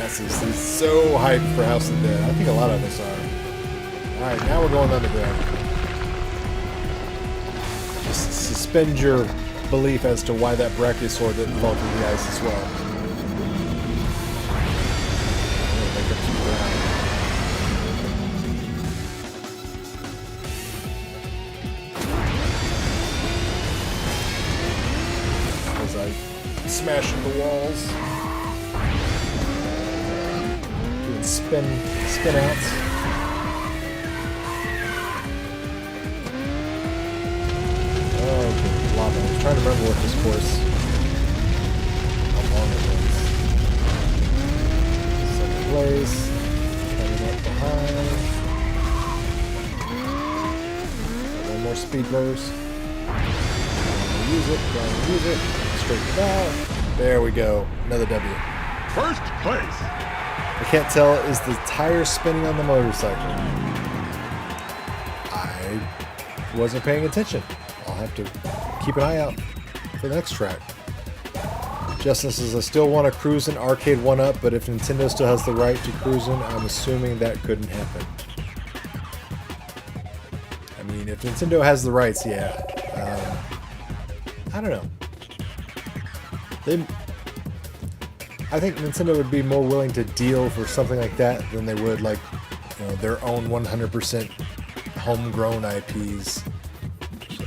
He's so hyped for House of the Dead. I think a lot of us are. Alright, now we're going underground. Just suspend your belief as to why that Brachiosaur didn't fall through the ice as well. Make up some ground. As I smash into the walls. Spin outs. Okay, lava. I was trying to remember what this course, how long it was. Second place. Coming up behind. One more speed burst. Use it. Straighten it out. There we go. Another W. First place. I can't tell, is the tire spinning on the motorcycle? I wasn't paying attention. I'll have to keep an eye out for the next track. Justin says, I still want a Cruis'n arcade 1-up, but if Nintendo still has the right to Cruis'n, I'm assuming that couldn't happen. I mean, if Nintendo has the rights, yeah. I don't know. I think Nintendo would be more willing to deal for something like that than they would, like, you know, their own 100% homegrown IPs. So,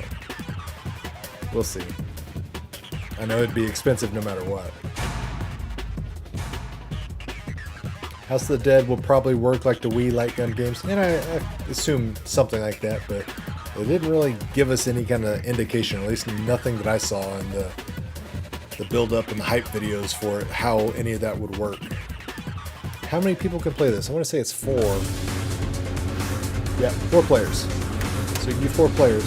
we'll see. I know it'd be expensive no matter what. House of the Dead will probably work like the Wii light gun games, and I assume something like that, but they didn't really give us any kind of indication, at least nothing that I saw in the build-up and the hype videos for it, how any of that would work. How many people can play this? I want to say it's 4. Yeah, 4 players. So you can do 4 players.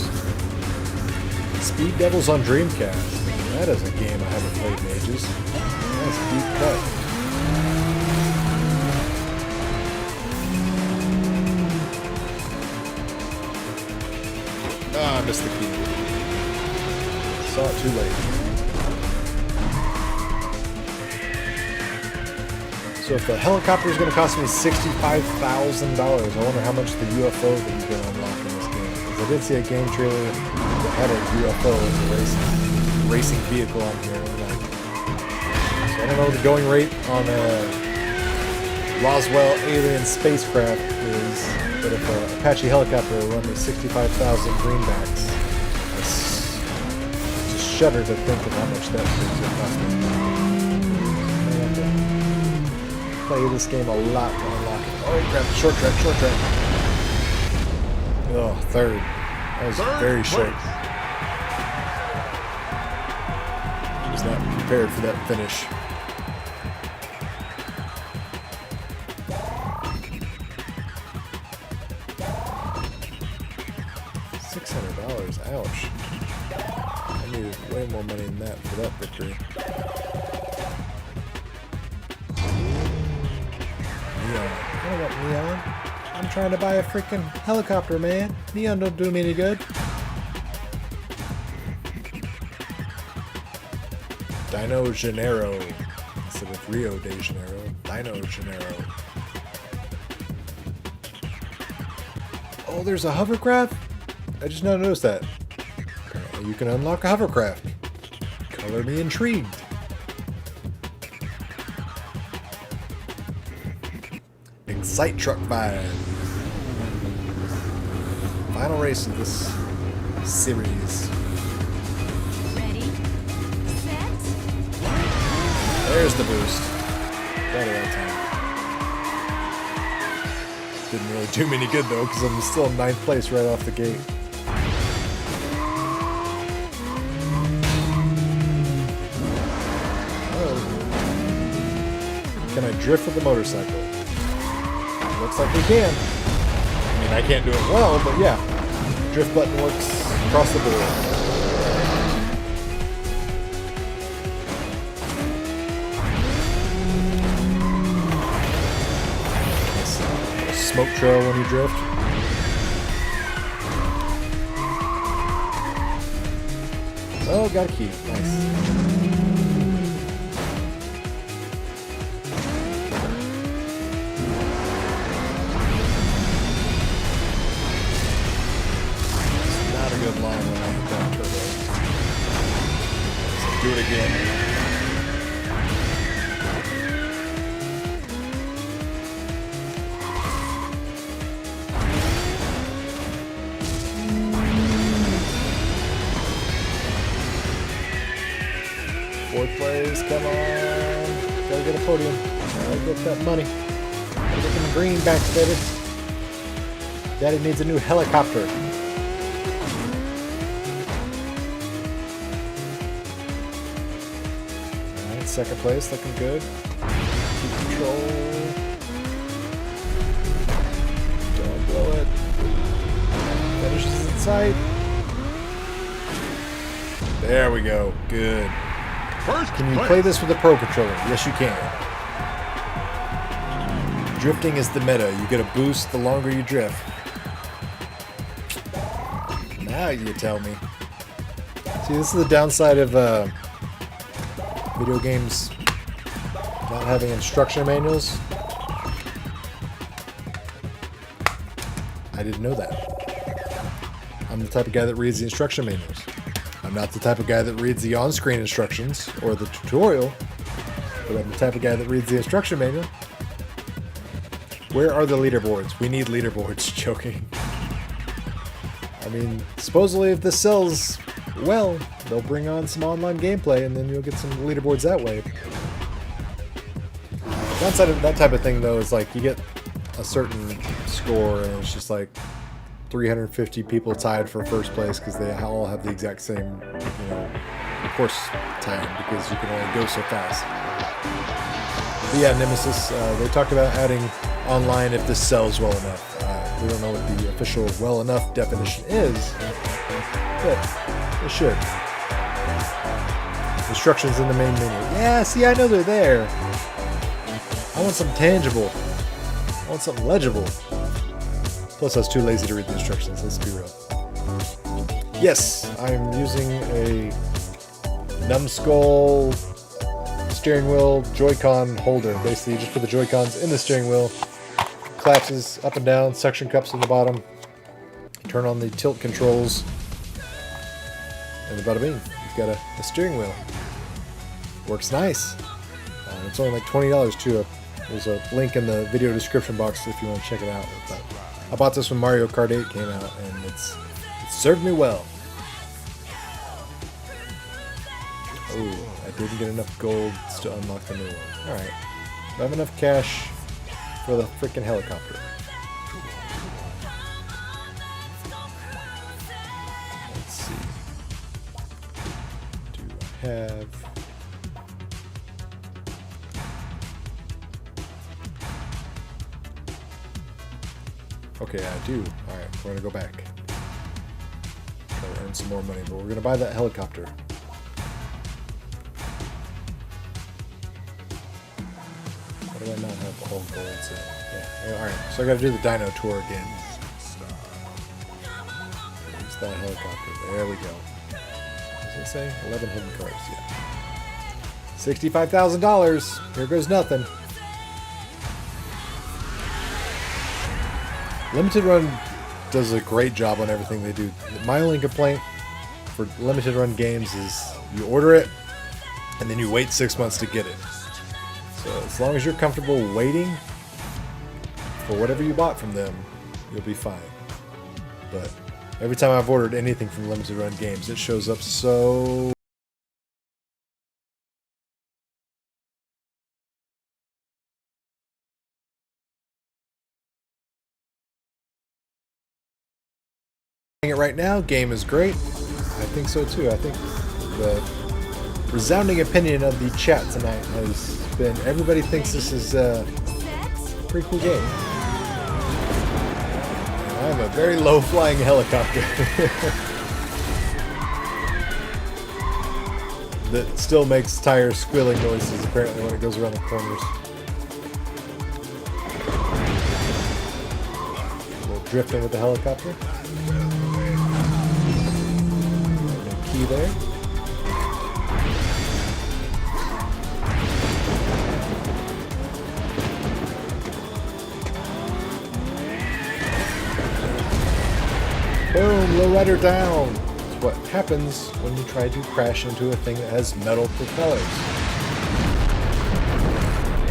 Speed Devils on Dreamcast. That is a game I haven't played in ages. Nice deep cut. Ah, I missed the key. Saw it too late. So if the helicopter is going to cost me $65,000, I wonder how much the UFO that you can unlock in this game. Because I did see a game trailer that had a UFO as a racing vehicle on here. So I don't know what the going rate on a Roswell alien spacecraft is, but if an Apache helicopter will run me 65,000 greenbacks, I just shudder to think of how much that is going to cost me. Play this game a lot to unlock it. Oh crap, short track. Oh, third. That was very short. I was not prepared for that finish. $600, ouch. I needed way more money than that for that victory. I don't want neon. I'm trying to buy a freaking helicopter, man. Neon don't do me any good. Dino Janeiro instead of Rio de Janeiro. Dino Janeiro. Oh, there's a hovercraft? I just now noticed that. Apparently you can unlock a hovercraft. Color me intrigued. Sight truck vibe. Final race of this series. Ready, set. There's the boost. Right at that time. Didn't really do me any good though, because I'm still in 9th place right off the gate. Oh. Can I drift with the motorcycle? Looks like we can. I mean, I can't do it well, but yeah. Drift button works across the board. Smoke trail when you drift. Oh, got a key. Nice. Not a good line when I hit that turbo. Let's do it again. Fourth place, come on. Gotta get a podium. Gotta get that money. Gotta get them greenbacks, baby. Daddy needs a new helicopter. Alright, second place, looking good. Keep control. Don't blow it. Finishes in sight. There we go. Good. Can you play this with a Pro Controller? Yes, you can. Drifting is the meta. You get a boost the longer you drift. Now you tell me. See, this is the downside of video games not having instruction manuals. I didn't know that. I'm the type of guy that reads the instruction manuals. I'm not the type of guy that reads the on-screen instructions or the tutorial, but I'm the type of guy that reads the instruction manual. Where are the leaderboards? We need leaderboards. Joking. I mean, supposedly if this sells well, they'll bring on some online gameplay and then you'll get some leaderboards that way. The downside of that type of thing, though, is like you get a certain score and it's just like 350 people tied for first place because they all have the exact same, course time because you can only go so fast. But yeah, Nemesis, they talked about adding online if this sells well enough. We don't know what the official well enough definition is, but it should. Instructions in the main menu. Yeah, see, I know they're there. I want something tangible. I want something legible. Plus, I was too lazy to read the instructions, let's be real. Yes, I'm using a numbskull steering wheel Joy-Con holder. Basically, you just put the Joy-Cons in the steering wheel, collapses up and down, suction cups on the bottom, turn on the tilt controls, and bada bing, you've got a steering wheel. Works nice. It's only like $20 too. There's a link in the video description box if you want to check it out. But I bought this when Mario Kart 8 came out, and it served me well. Oh, I didn't get enough gold to unlock the new one. Alright. I have enough cash for the freaking helicopter. Let's see. Do I have... Okay, I do. Alright, we're gonna go back. Try to earn some more money, but we're gonna buy that helicopter. Why do I not have all gold set? Yeah, alright, so I gotta do the Dino tour again. Use that helicopter. There we go. What does it say? 11 hidden cars, yeah. $65,000. Here goes nothing. Limited Run does a great job on everything they do. My only complaint for Limited Run games is you order it and then you wait 6 months to get it. So as long as you're comfortable waiting for whatever you bought from them, you'll be fine. But every time I've ordered anything from Limited Run games, it shows up so... it right now, game is great. I think so too. I think the resounding opinion of the chat tonight has been everybody thinks this is a pretty cool game. I'm a very low flying helicopter. That still makes tire squealing noises apparently when it goes around the corners. A little drifting with the helicopter. No key there. Boom, lowrider down. That's what happens when you try to crash into a thing that has metal propellers.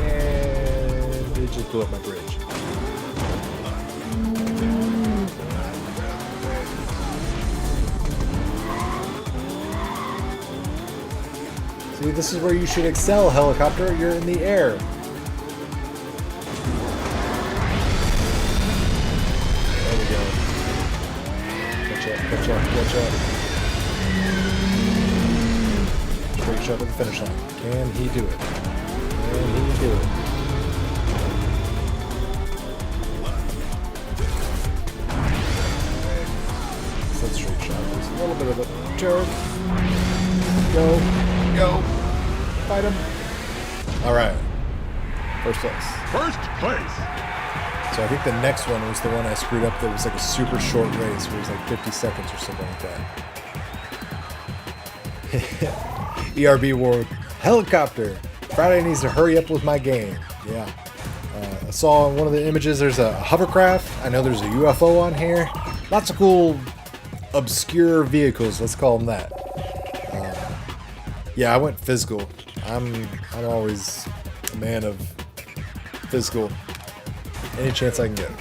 And it just blew up my bridge. See, this is where you should excel, helicopter. You're in the air. There we go. Catch up. Straight shot to the finish line. Can he do it? Can he do it? That's straight shot. There's a little bit of a jerk. Go. Fight him. Alright. First place. First place. So I think the next one was the one I screwed up that was like a super short race where it was like 50 seconds or something like that. ERB World Helicopter. Friday needs to hurry up with my game. Yeah. I saw in one of the images there's a hovercraft. I know there's a UFO on here. Lots of cool obscure vehicles. Let's call them that. Yeah, I went physical. I'm always a man of physical. Any chance I can get.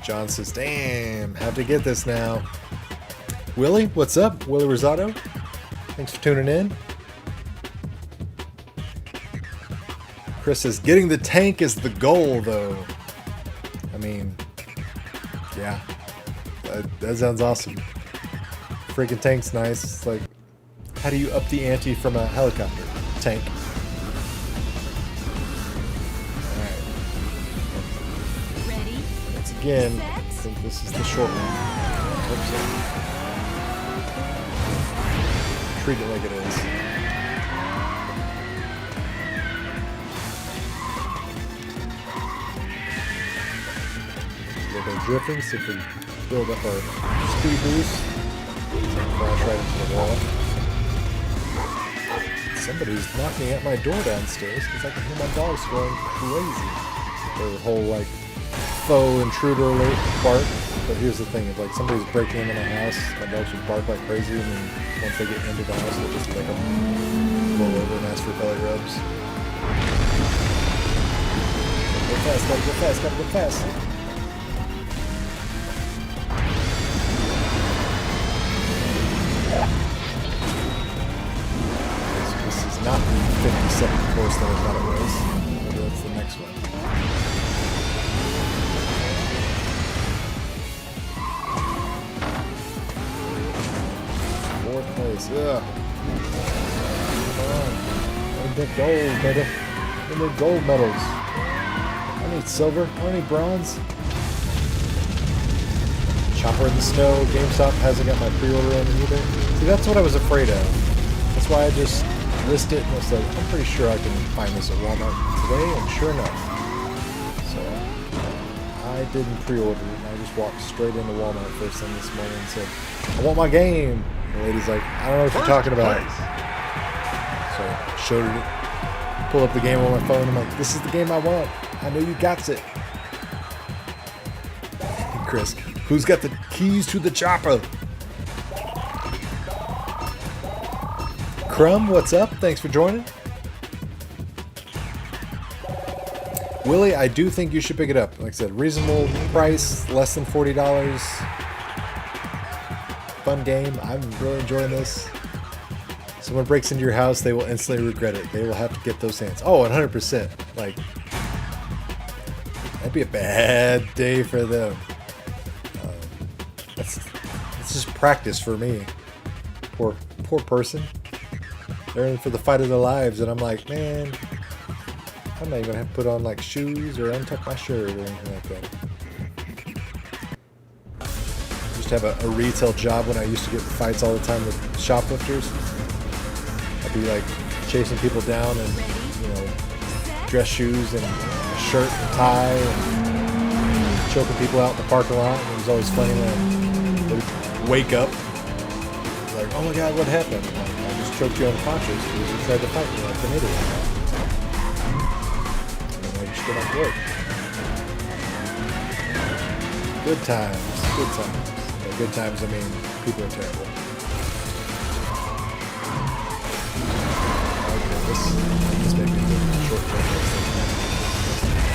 John says, damn, have to get this now. Willie, what's up? Willie Rosado. Thanks for tuning in. Chris says, getting the tank is the goal, though. I mean, yeah. That sounds awesome. Freaking tank's nice. It's like, how do you up the ante from a helicopter? Tank. Again, I think this is the short one. Oops. Treat it like it is. A little bit of drifting, see if we can build up our speed boost. Crash right into the wall. Somebody's knocking at my door downstairs because I can hear my dogs going crazy. Their whole like faux intruder alert bark. But here's the thing, if like somebody's breaking into my house, my dogs would bark like crazy, and then once they get into the house, they'll just make them roll over and ask for belly rubs. Go fast, gotta go fast. So this is not the 50-second course that I thought it was. Maybe that's the next one. Place. Yeah. Come on. I need gold, baby. I need gold medals. I need silver. I need bronze. Chopper in the snow. GameStop hasn't got my pre-order in either. See, that's what I was afraid of. That's why I just listed it and I was like, I'm pretty sure I can find this at Walmart today, and sure enough. So I didn't pre-order it. I just walked straight into Walmart first thing this morning and said, I want my game. The lady's like, I don't know what you're talking about. So I showed her it. Pull up the game on my phone. I'm like, this is the game I want. I know you got it. Chris, who's got the keys to the chopper? Crumb, what's up? Thanks for joining. Willie, I do think you should pick it up. Like I said, reasonable price, less than $40. Fun game. I'm really enjoying this. Someone breaks into your house, they will instantly regret it. They will have to get those hands. Oh, 100%. Like, that'd be a bad day for them. That's just practice for me. Poor person. They're in for the fight of their lives, and I'm like, man, I'm not even gonna have to put on like shoes or untuck my shirt or anything like that. I used to have a retail job when I used to get in fights all the time with shoplifters. I'd be like chasing people down and, you know, dress shoes and a shirt and tie and choking people out in the parking lot. And it was always funny when they'd wake up like, oh my god, what happened? Like, I just choked you unconscious because you tried to fight me like an idiot. And then I just get off work. Good times, good times. By good times, I mean people are terrible. Okay, this may be a good short term.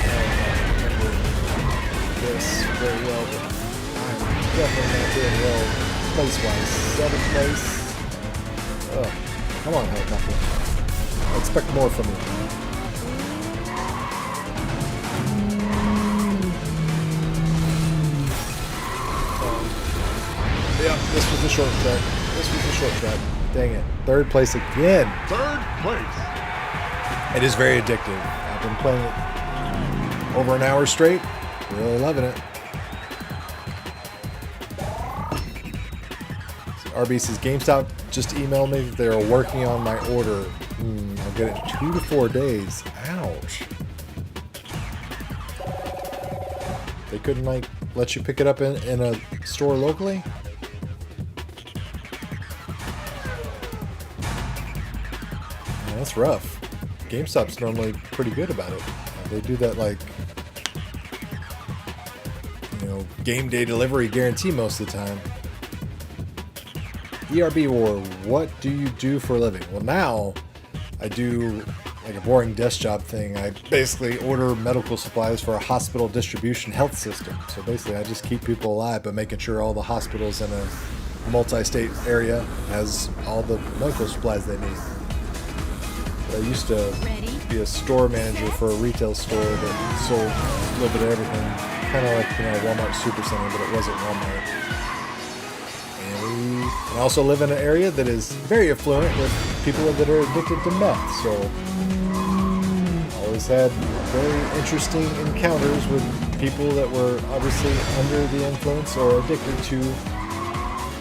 I don't remember this very well, but I'm definitely not doing well place-wise. 7th place. Oh, come on, helicopter. I expect more from you. Yeah, this was the short track. This was the short track. Dang it. 3rd place again. 3rd place. It is very addictive. I've been playing it over an hour straight. Really loving it. So RB says GameStop just emailed me that they are working on my order. I'll get it in 2 to 4 days. Ouch. They couldn't like let you pick it up in a store locally? Man, that's rough. GameStop's normally pretty good about it. They do that like, you know, game day delivery guarantee most of the time. ERB War, what do you do for a living? Well, now I do like a boring desk job thing. I basically order medical supplies for a hospital distribution health system. So basically I just keep people alive by making sure all the hospitals in a multi-state area has all the medical supplies they need. But I used to be a store manager for a retail store that sold a little bit of everything. Kind of like, you know, Walmart Supercenter, but it wasn't Walmart. And I also live in an area that is very affluent with people that are addicted to meth. So always had very interesting encounters with people that were obviously under the influence or addicted to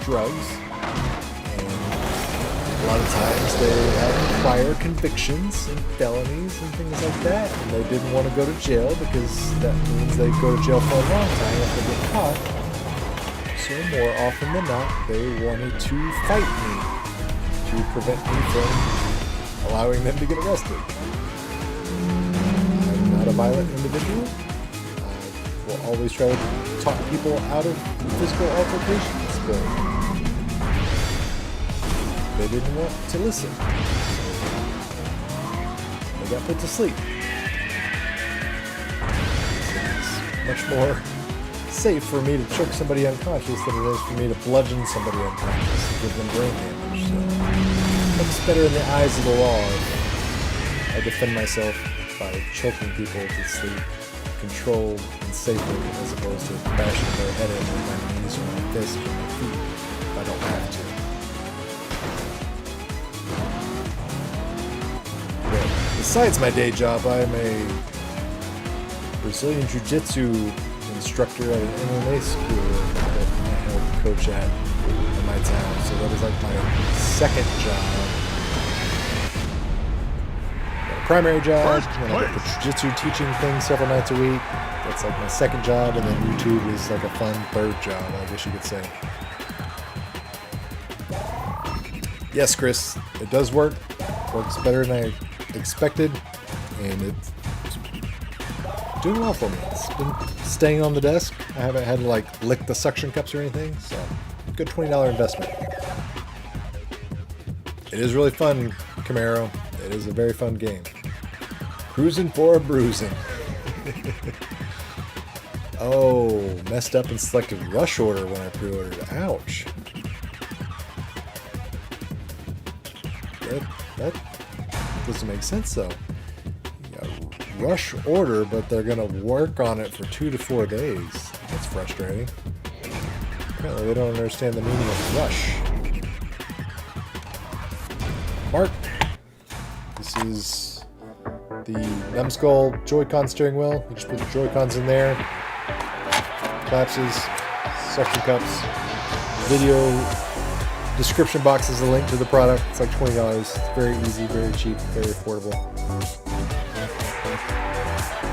drugs. A lot of times they had prior convictions and felonies and things like that, and they didn't want to go to jail because that means they go to jail for a long time if they get caught. So more often than not, they wanted to fight me to prevent me from allowing them to get arrested. I'm not a violent individual. I will always try to talk people out of physical altercations, but they didn't want to listen. They got put to sleep. It's much more safe for me to choke somebody unconscious than it is for me to bludgeon somebody unconscious and give them brain damage. So it's better in the eyes of the law if I defend myself by choking people to sleep controlled and safely as opposed to bashing their head in with my knees or my fists or my feet if I don't have to. Besides my day job, I'm a Brazilian Jiu-Jitsu instructor at an MMA school that I help coach at in my town. So that was like my second job. Got a primary job, and I got the Jiu-Jitsu teaching thing several nights a week. That's like my second job, and then YouTube is like a fun third job, I guess you could say. Yes, Chris, it does work. Works better than I expected, and it's doing well for me. It's been staying on the desk. I haven't had to like lick the suction cups or anything, so good $20 investment. It is really fun, Camaro. It is a very fun game. Cruising for a bruising. Oh, messed up and selected rush order when I pre-ordered. Ouch. That doesn't make sense though. You got rush order, but they're gonna work on it for 2 to 4 days. That's frustrating. Apparently they don't understand the meaning of rush. Mark, this is the numbskull Joy-Con steering wheel. You just put the Joy-Cons in there. Collapses, suction cups, video description box is a link to the product. It's like $20. It's very easy, very cheap, very affordable.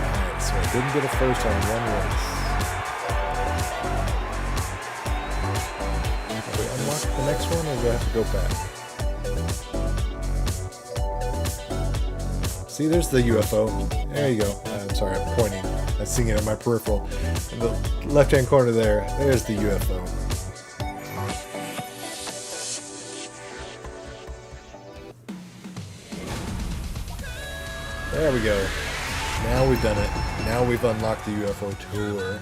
Alright, so I didn't get a first on one race. Do we unlock the next one, or do I have to go back? See, there's the UFO. There you go. I'm sorry, I'm pointing. I'm seeing it in my peripheral. In the left-hand corner there's the UFO. There we go. Now we've done it. Now we've unlocked the UFO tour.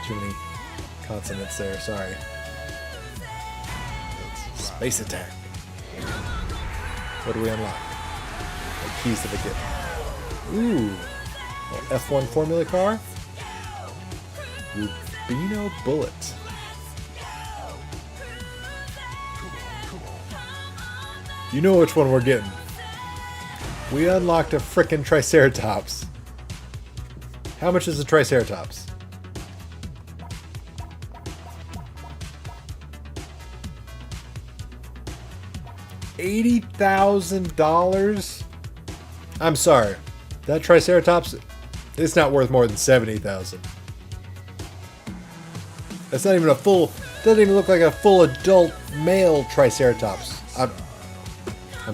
Too many consonants there, sorry. Space attack. What do we unlock? What keys did I get? Ooh. F1 Formula car. Rubino bullet. You know which one we're getting. We unlocked a frickin' Triceratops. How much is a Triceratops? $80,000? I'm sorry. That Triceratops, it's not worth more than $70,000. That's not even a full, doesn't even look like a full adult male Triceratops. I'm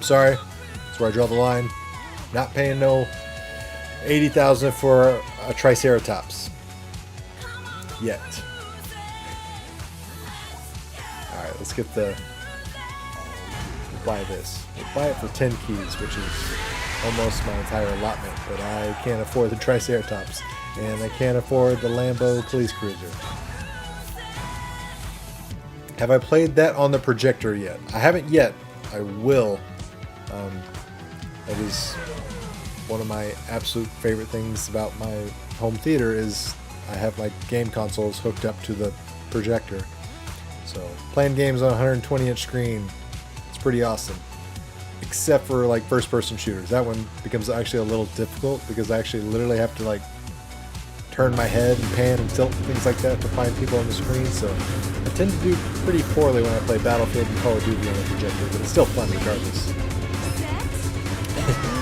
sorry. That's where I draw the line. Not paying no $80,000 for a Triceratops. Yet. Alright, let's get the... We'll buy this. We'll buy it for 10 keys, which is almost my entire allotment, but I can't afford the Triceratops. And I can't afford the Lambo police cruiser. Have I played that on the projector yet? I haven't yet. I will. That is one of my absolute favorite things about my home theater is I have my game consoles hooked up to the projector. So playing games on a 120-inch screen, it's pretty awesome. Except for like first-person shooters. That one becomes actually a little difficult because I actually literally have to like turn my head and pan and tilt and things like that to find people on the screen. So I tend to do pretty poorly when I play Battlefield and Call of Duty on the projector, but it's still fun regardless.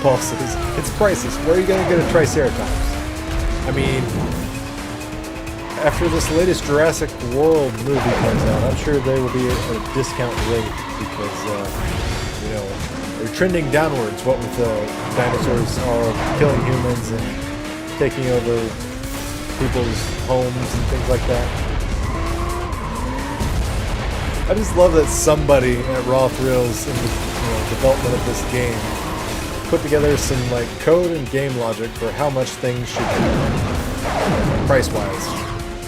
Paul says, it's priceless. Where are you going to get a Triceratops? I mean, after this latest Jurassic World movie comes out, I'm sure they will be at a discount rate because, you know, they're trending downwards. What with the dinosaurs all killing humans and taking over people's homes and things like that. I just love that somebody at Raw Thrills in the development of this game put together some like code and game logic for how much things should be price-wise.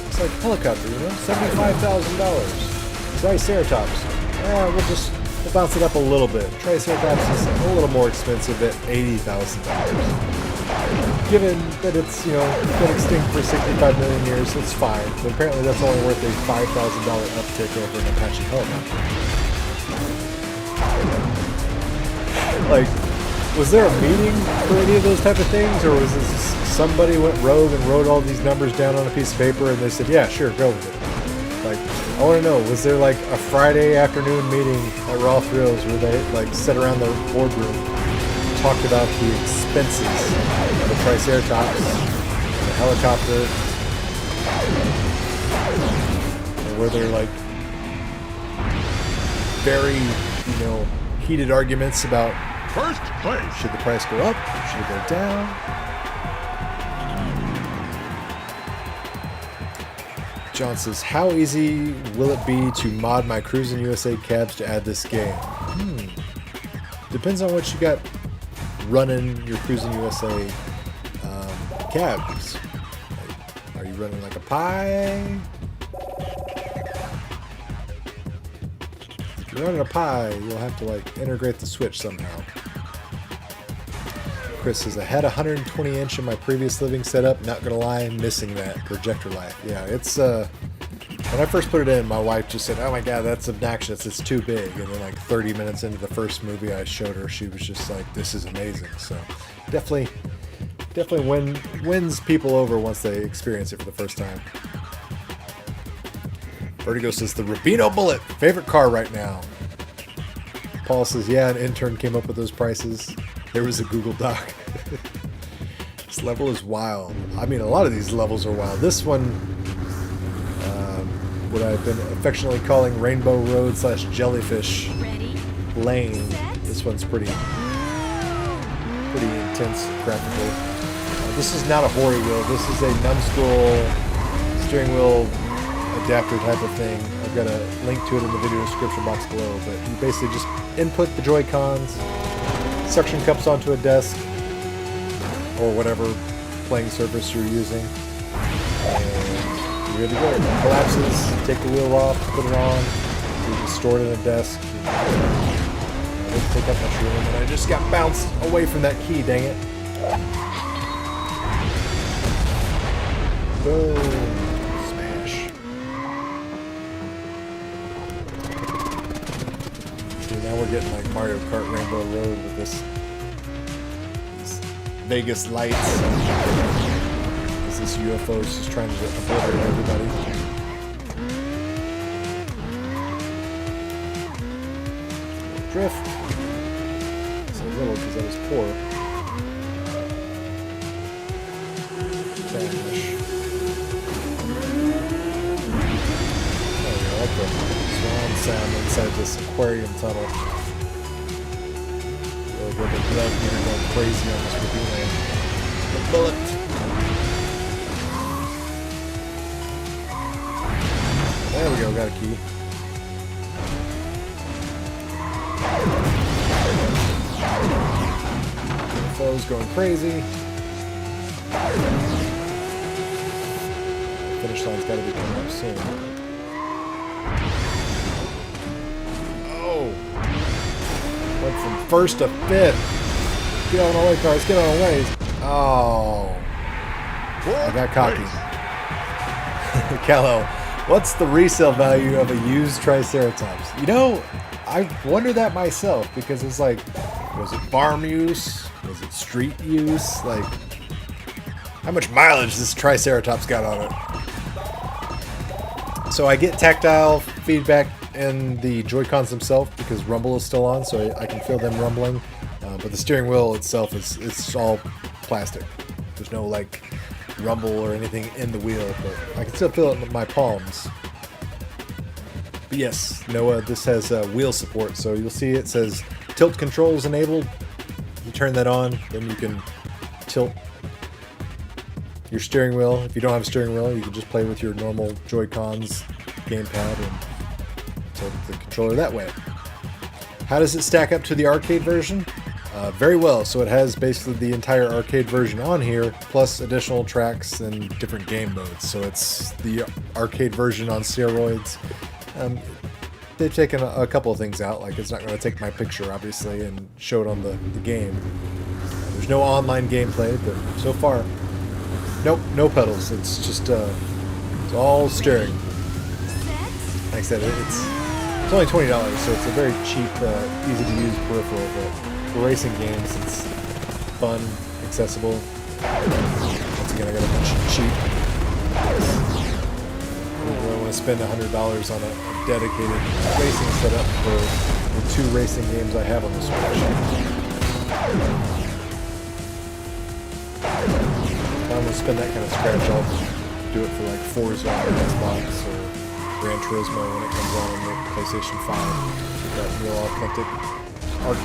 It's like helicopter, you know, $75,000. Triceratops, we'll bounce it up a little bit. Triceratops is a little more expensive at $80,000. Given that it's, you know, been extinct for 65 million years, it's fine. But apparently that's only worth a $5,000 uptick over an Apache helicopter. Like, was there a meeting for any of those type of things, or was this somebody went rogue and wrote all these numbers down on a piece of paper and they said, yeah, sure, go with it? Like, I want to know, was there like a Friday afternoon meeting at Raw Thrills where they like sat around the boardroom and talked about the expenses of the Triceratops, the helicopter, or were there like very, you know, heated arguments about First place. should the price go up? Should it go down? John says, how easy will it be to mod my Cruis'n USA cabs to add this game? Depends on what you got running your Cruis'n USA cabs. Like, are you running like a Pi? If you're running a Pi, you'll have to like integrate the switch somehow. Chris says, I had a 120-inch in my previous living setup. Not gonna lie, I'm missing that projector light. Yeah, it's when I first put it in, my wife just said, oh my god, that's obnoxious, it's too big. And then like 30 minutes into the first movie I showed her, she was just like, this is amazing. So Definitely wins people over once they experience it for the first time. Vertigo says the Rubino Bullet, favorite car right now. Paul says, yeah, an intern came up with those prices. There was a Google Doc. This level is wild. I mean, a lot of these levels are wild. This one, what I've been affectionately calling Rainbow Road / Jellyfish Ready, Lane. set. This one's pretty intense graphically. This is not a Hori wheel. This is a numbskull steering wheel adapter type of thing. I've got a link to it in the video description box below, but you basically just input the Joy-Cons, suction cups onto a desk, or whatever playing surface you're using, and you're good to go. It collapses, take the wheel off, put it on, you can store it in a desk. I didn't take up much room, and I just got bounced away from that key, dang it. Boom. Smash. See, now we're getting like Mario Kart Rainbow Road with these Vegas lights. As this UFO is just trying to obliterate everybody. Drift. So little because I was poor. Crash. Oh yeah, I like the swan sound inside this aquarium tunnel. Really good. The blood meter going crazy on this Rubino. The bullet. There we go, got a key. UFO's going crazy. Finish line's got to be coming up soon. Oh! Went from first to fifth. Get out of the way, cars. Get out of the way. Oh. I got cocky. Callow, what's the resale value of a used Triceratops? You know, I wonder that myself because it's like, was it farm use? Was it street use? Like, how much mileage this Triceratops got on it? So I get tactile feedback in the Joy-Cons themselves because rumble is still on, so I can feel them rumbling. But the steering wheel itself it's all plastic. There's no like rumble or anything in the wheel, but I can still feel it in my palms. But yes, Noah, this has wheel support, so you'll see it says tilt controls enabled. You turn that on, then you can tilt your steering wheel. If you don't have a steering wheel, you can just play with your normal Joy-Cons gamepad and tilt the controller that way. How does it stack up to the arcade version? Very well. So it has basically the entire arcade version on here, plus additional tracks and different game modes. So it's the arcade version on steroids. They've taken a couple of things out, like it's not going to take my picture, obviously, and show it on the game. There's no online gameplay, but so far, nope, no pedals. It's just it's all steering. Like I said, it's only $20, so it's a very cheap, easy to use peripheral. But for racing games, it's fun, accessible. Once again, I got a bunch of cheap. I don't really want to spend $100 on a dedicated racing setup for the 2 racing games I have on the Switch. If I'm going to spend that kind of scratch, I'll do it for like Forza on the Xbox or Gran Turismo when it comes out on the PlayStation 5. With that real authentic, not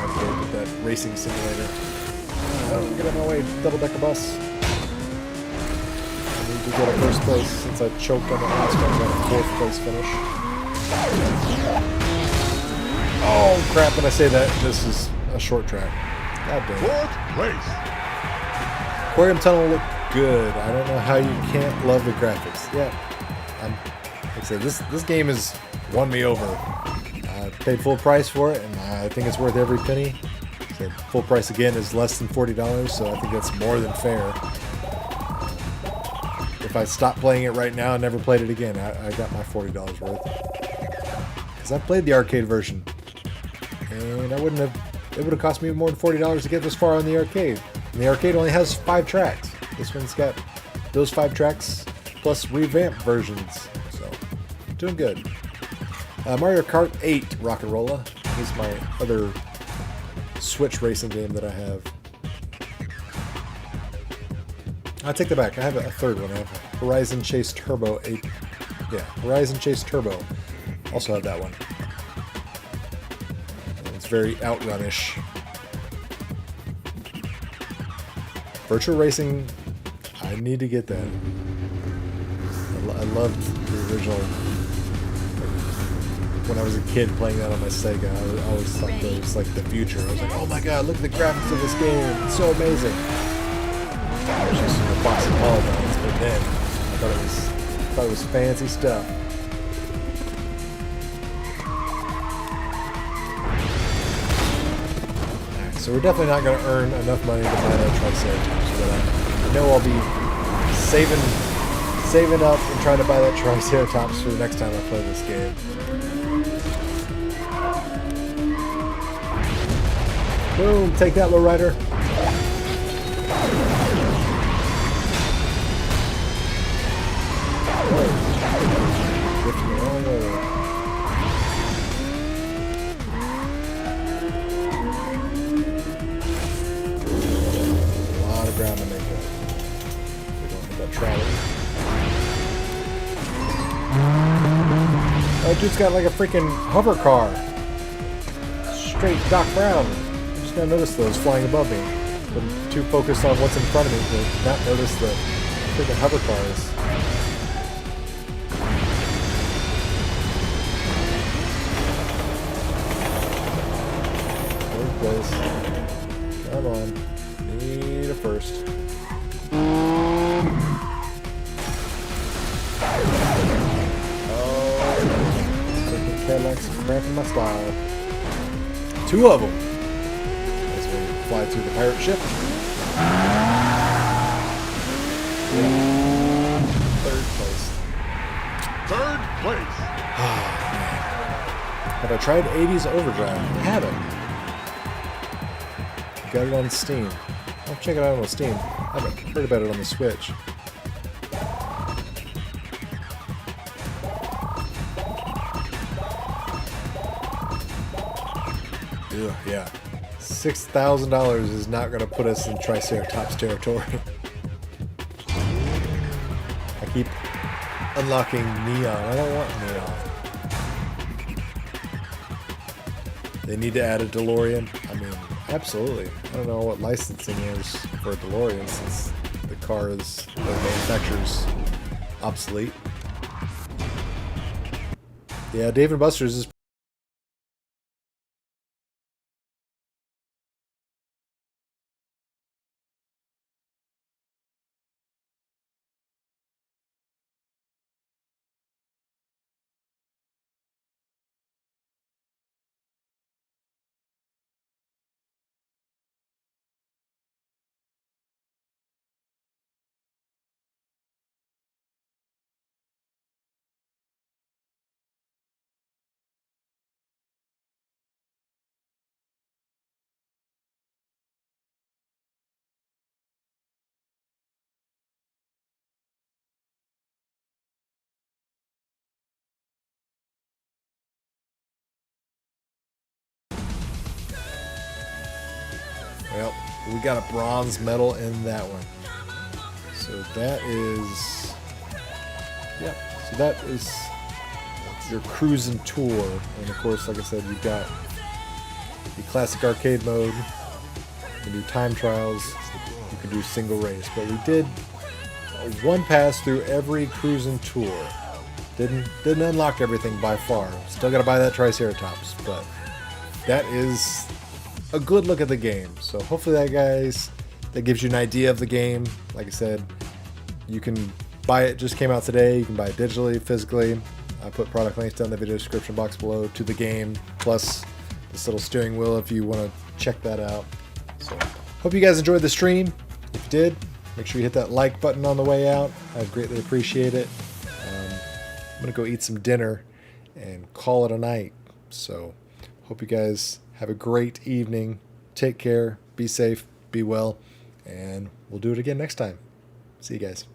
arcade, but that racing simulator. Oh, get out of my way, double-decker bus. I need to get a first place since I choked on the last one. I got a 4th place finish. Oh crap, when I say that, this is a short track. God damn it. 4th place. Aquarium Tunnel looked good. I don't know how you can't love the graphics. Yeah, like I said, this game has won me over. I paid full price for it, and I think it's worth every penny. So full price again is less than $40, so I think that's more than fair. If I stopped playing it right now and never played it again, I got my $40 worth. Because I played the arcade version, and it would have cost me more than $40 to get this far on the arcade. And the arcade only has 5 tracks. This one's got those 5 tracks plus revamped versions. So, doing good. Mario Kart 8 Rock'n'Rolla is my other Switch racing game that I have. I take that back. I have a third one. I have Horizon Chase Turbo 8. Yeah, Horizon Chase Turbo. Also have that one. And it's very outrun-ish. Virtual Racing, I need to get that. I loved the original. When I was a kid playing that on my Sega, I always thought that was like the future. I was like, oh my god, look at the graphics of this game. It's so amazing. It was just a box of polygons, but then I thought it was fancy stuff. Alright, so we're definitely not going to earn enough money to buy that Triceratops, but I know I'll be saving up and trying to buy that Triceratops for the next time I play this game. Boom, take that, lowrider. Drifting the wrong way. A lot of ground to make up. We don't hit that trolley. Oh, dude's got like a freaking hover car. Straight Doc Brown. I just gotta notice those flying above me. I'm too focused on what's in front of me to not notice the freaking hover cars. Third place. Come on. Need a first. Oh, freaking Cadillac's cramping my style. 2 of them. Fly through the pirate ship. Third place. Third place. Have I tried 80s Overdrive? I haven't. Got it on Steam. I'll check it out on Steam. I haven't heard about it on the Switch. Ugh, yeah. $6,000 is not going to put us in Triceratops territory. I keep unlocking Neon. I don't want Neon. They need to add a DeLorean. I mean, absolutely. I don't know what licensing is for a DeLorean since the car is, the manufacturer's obsolete. Yeah, Dave & Buster's is well, we got a bronze medal in that one. So that is, yeah. So that is your Cruis'n tour, and of course, like I said, you've got the classic arcade mode. You can do time trials. You can do single race. But we did one pass through every Cruis'n tour. Didn't unlock everything by far. Still got to buy that Triceratops, but that is a good look at the game. So hopefully that gives you an idea of the game. Like I said, you can buy it. Just came out today. You can buy it digitally, physically. I put product links down in the video description box below to the game, plus this little steering wheel if you want to check that out. So hope you guys enjoyed the stream. If you did, make sure you hit that like button on the way out. I'd greatly appreciate it. I'm gonna go eat some dinner and call it a night. So hope you guys have a great evening. Take care, be safe, be well, And we'll do it again next time. See you guys.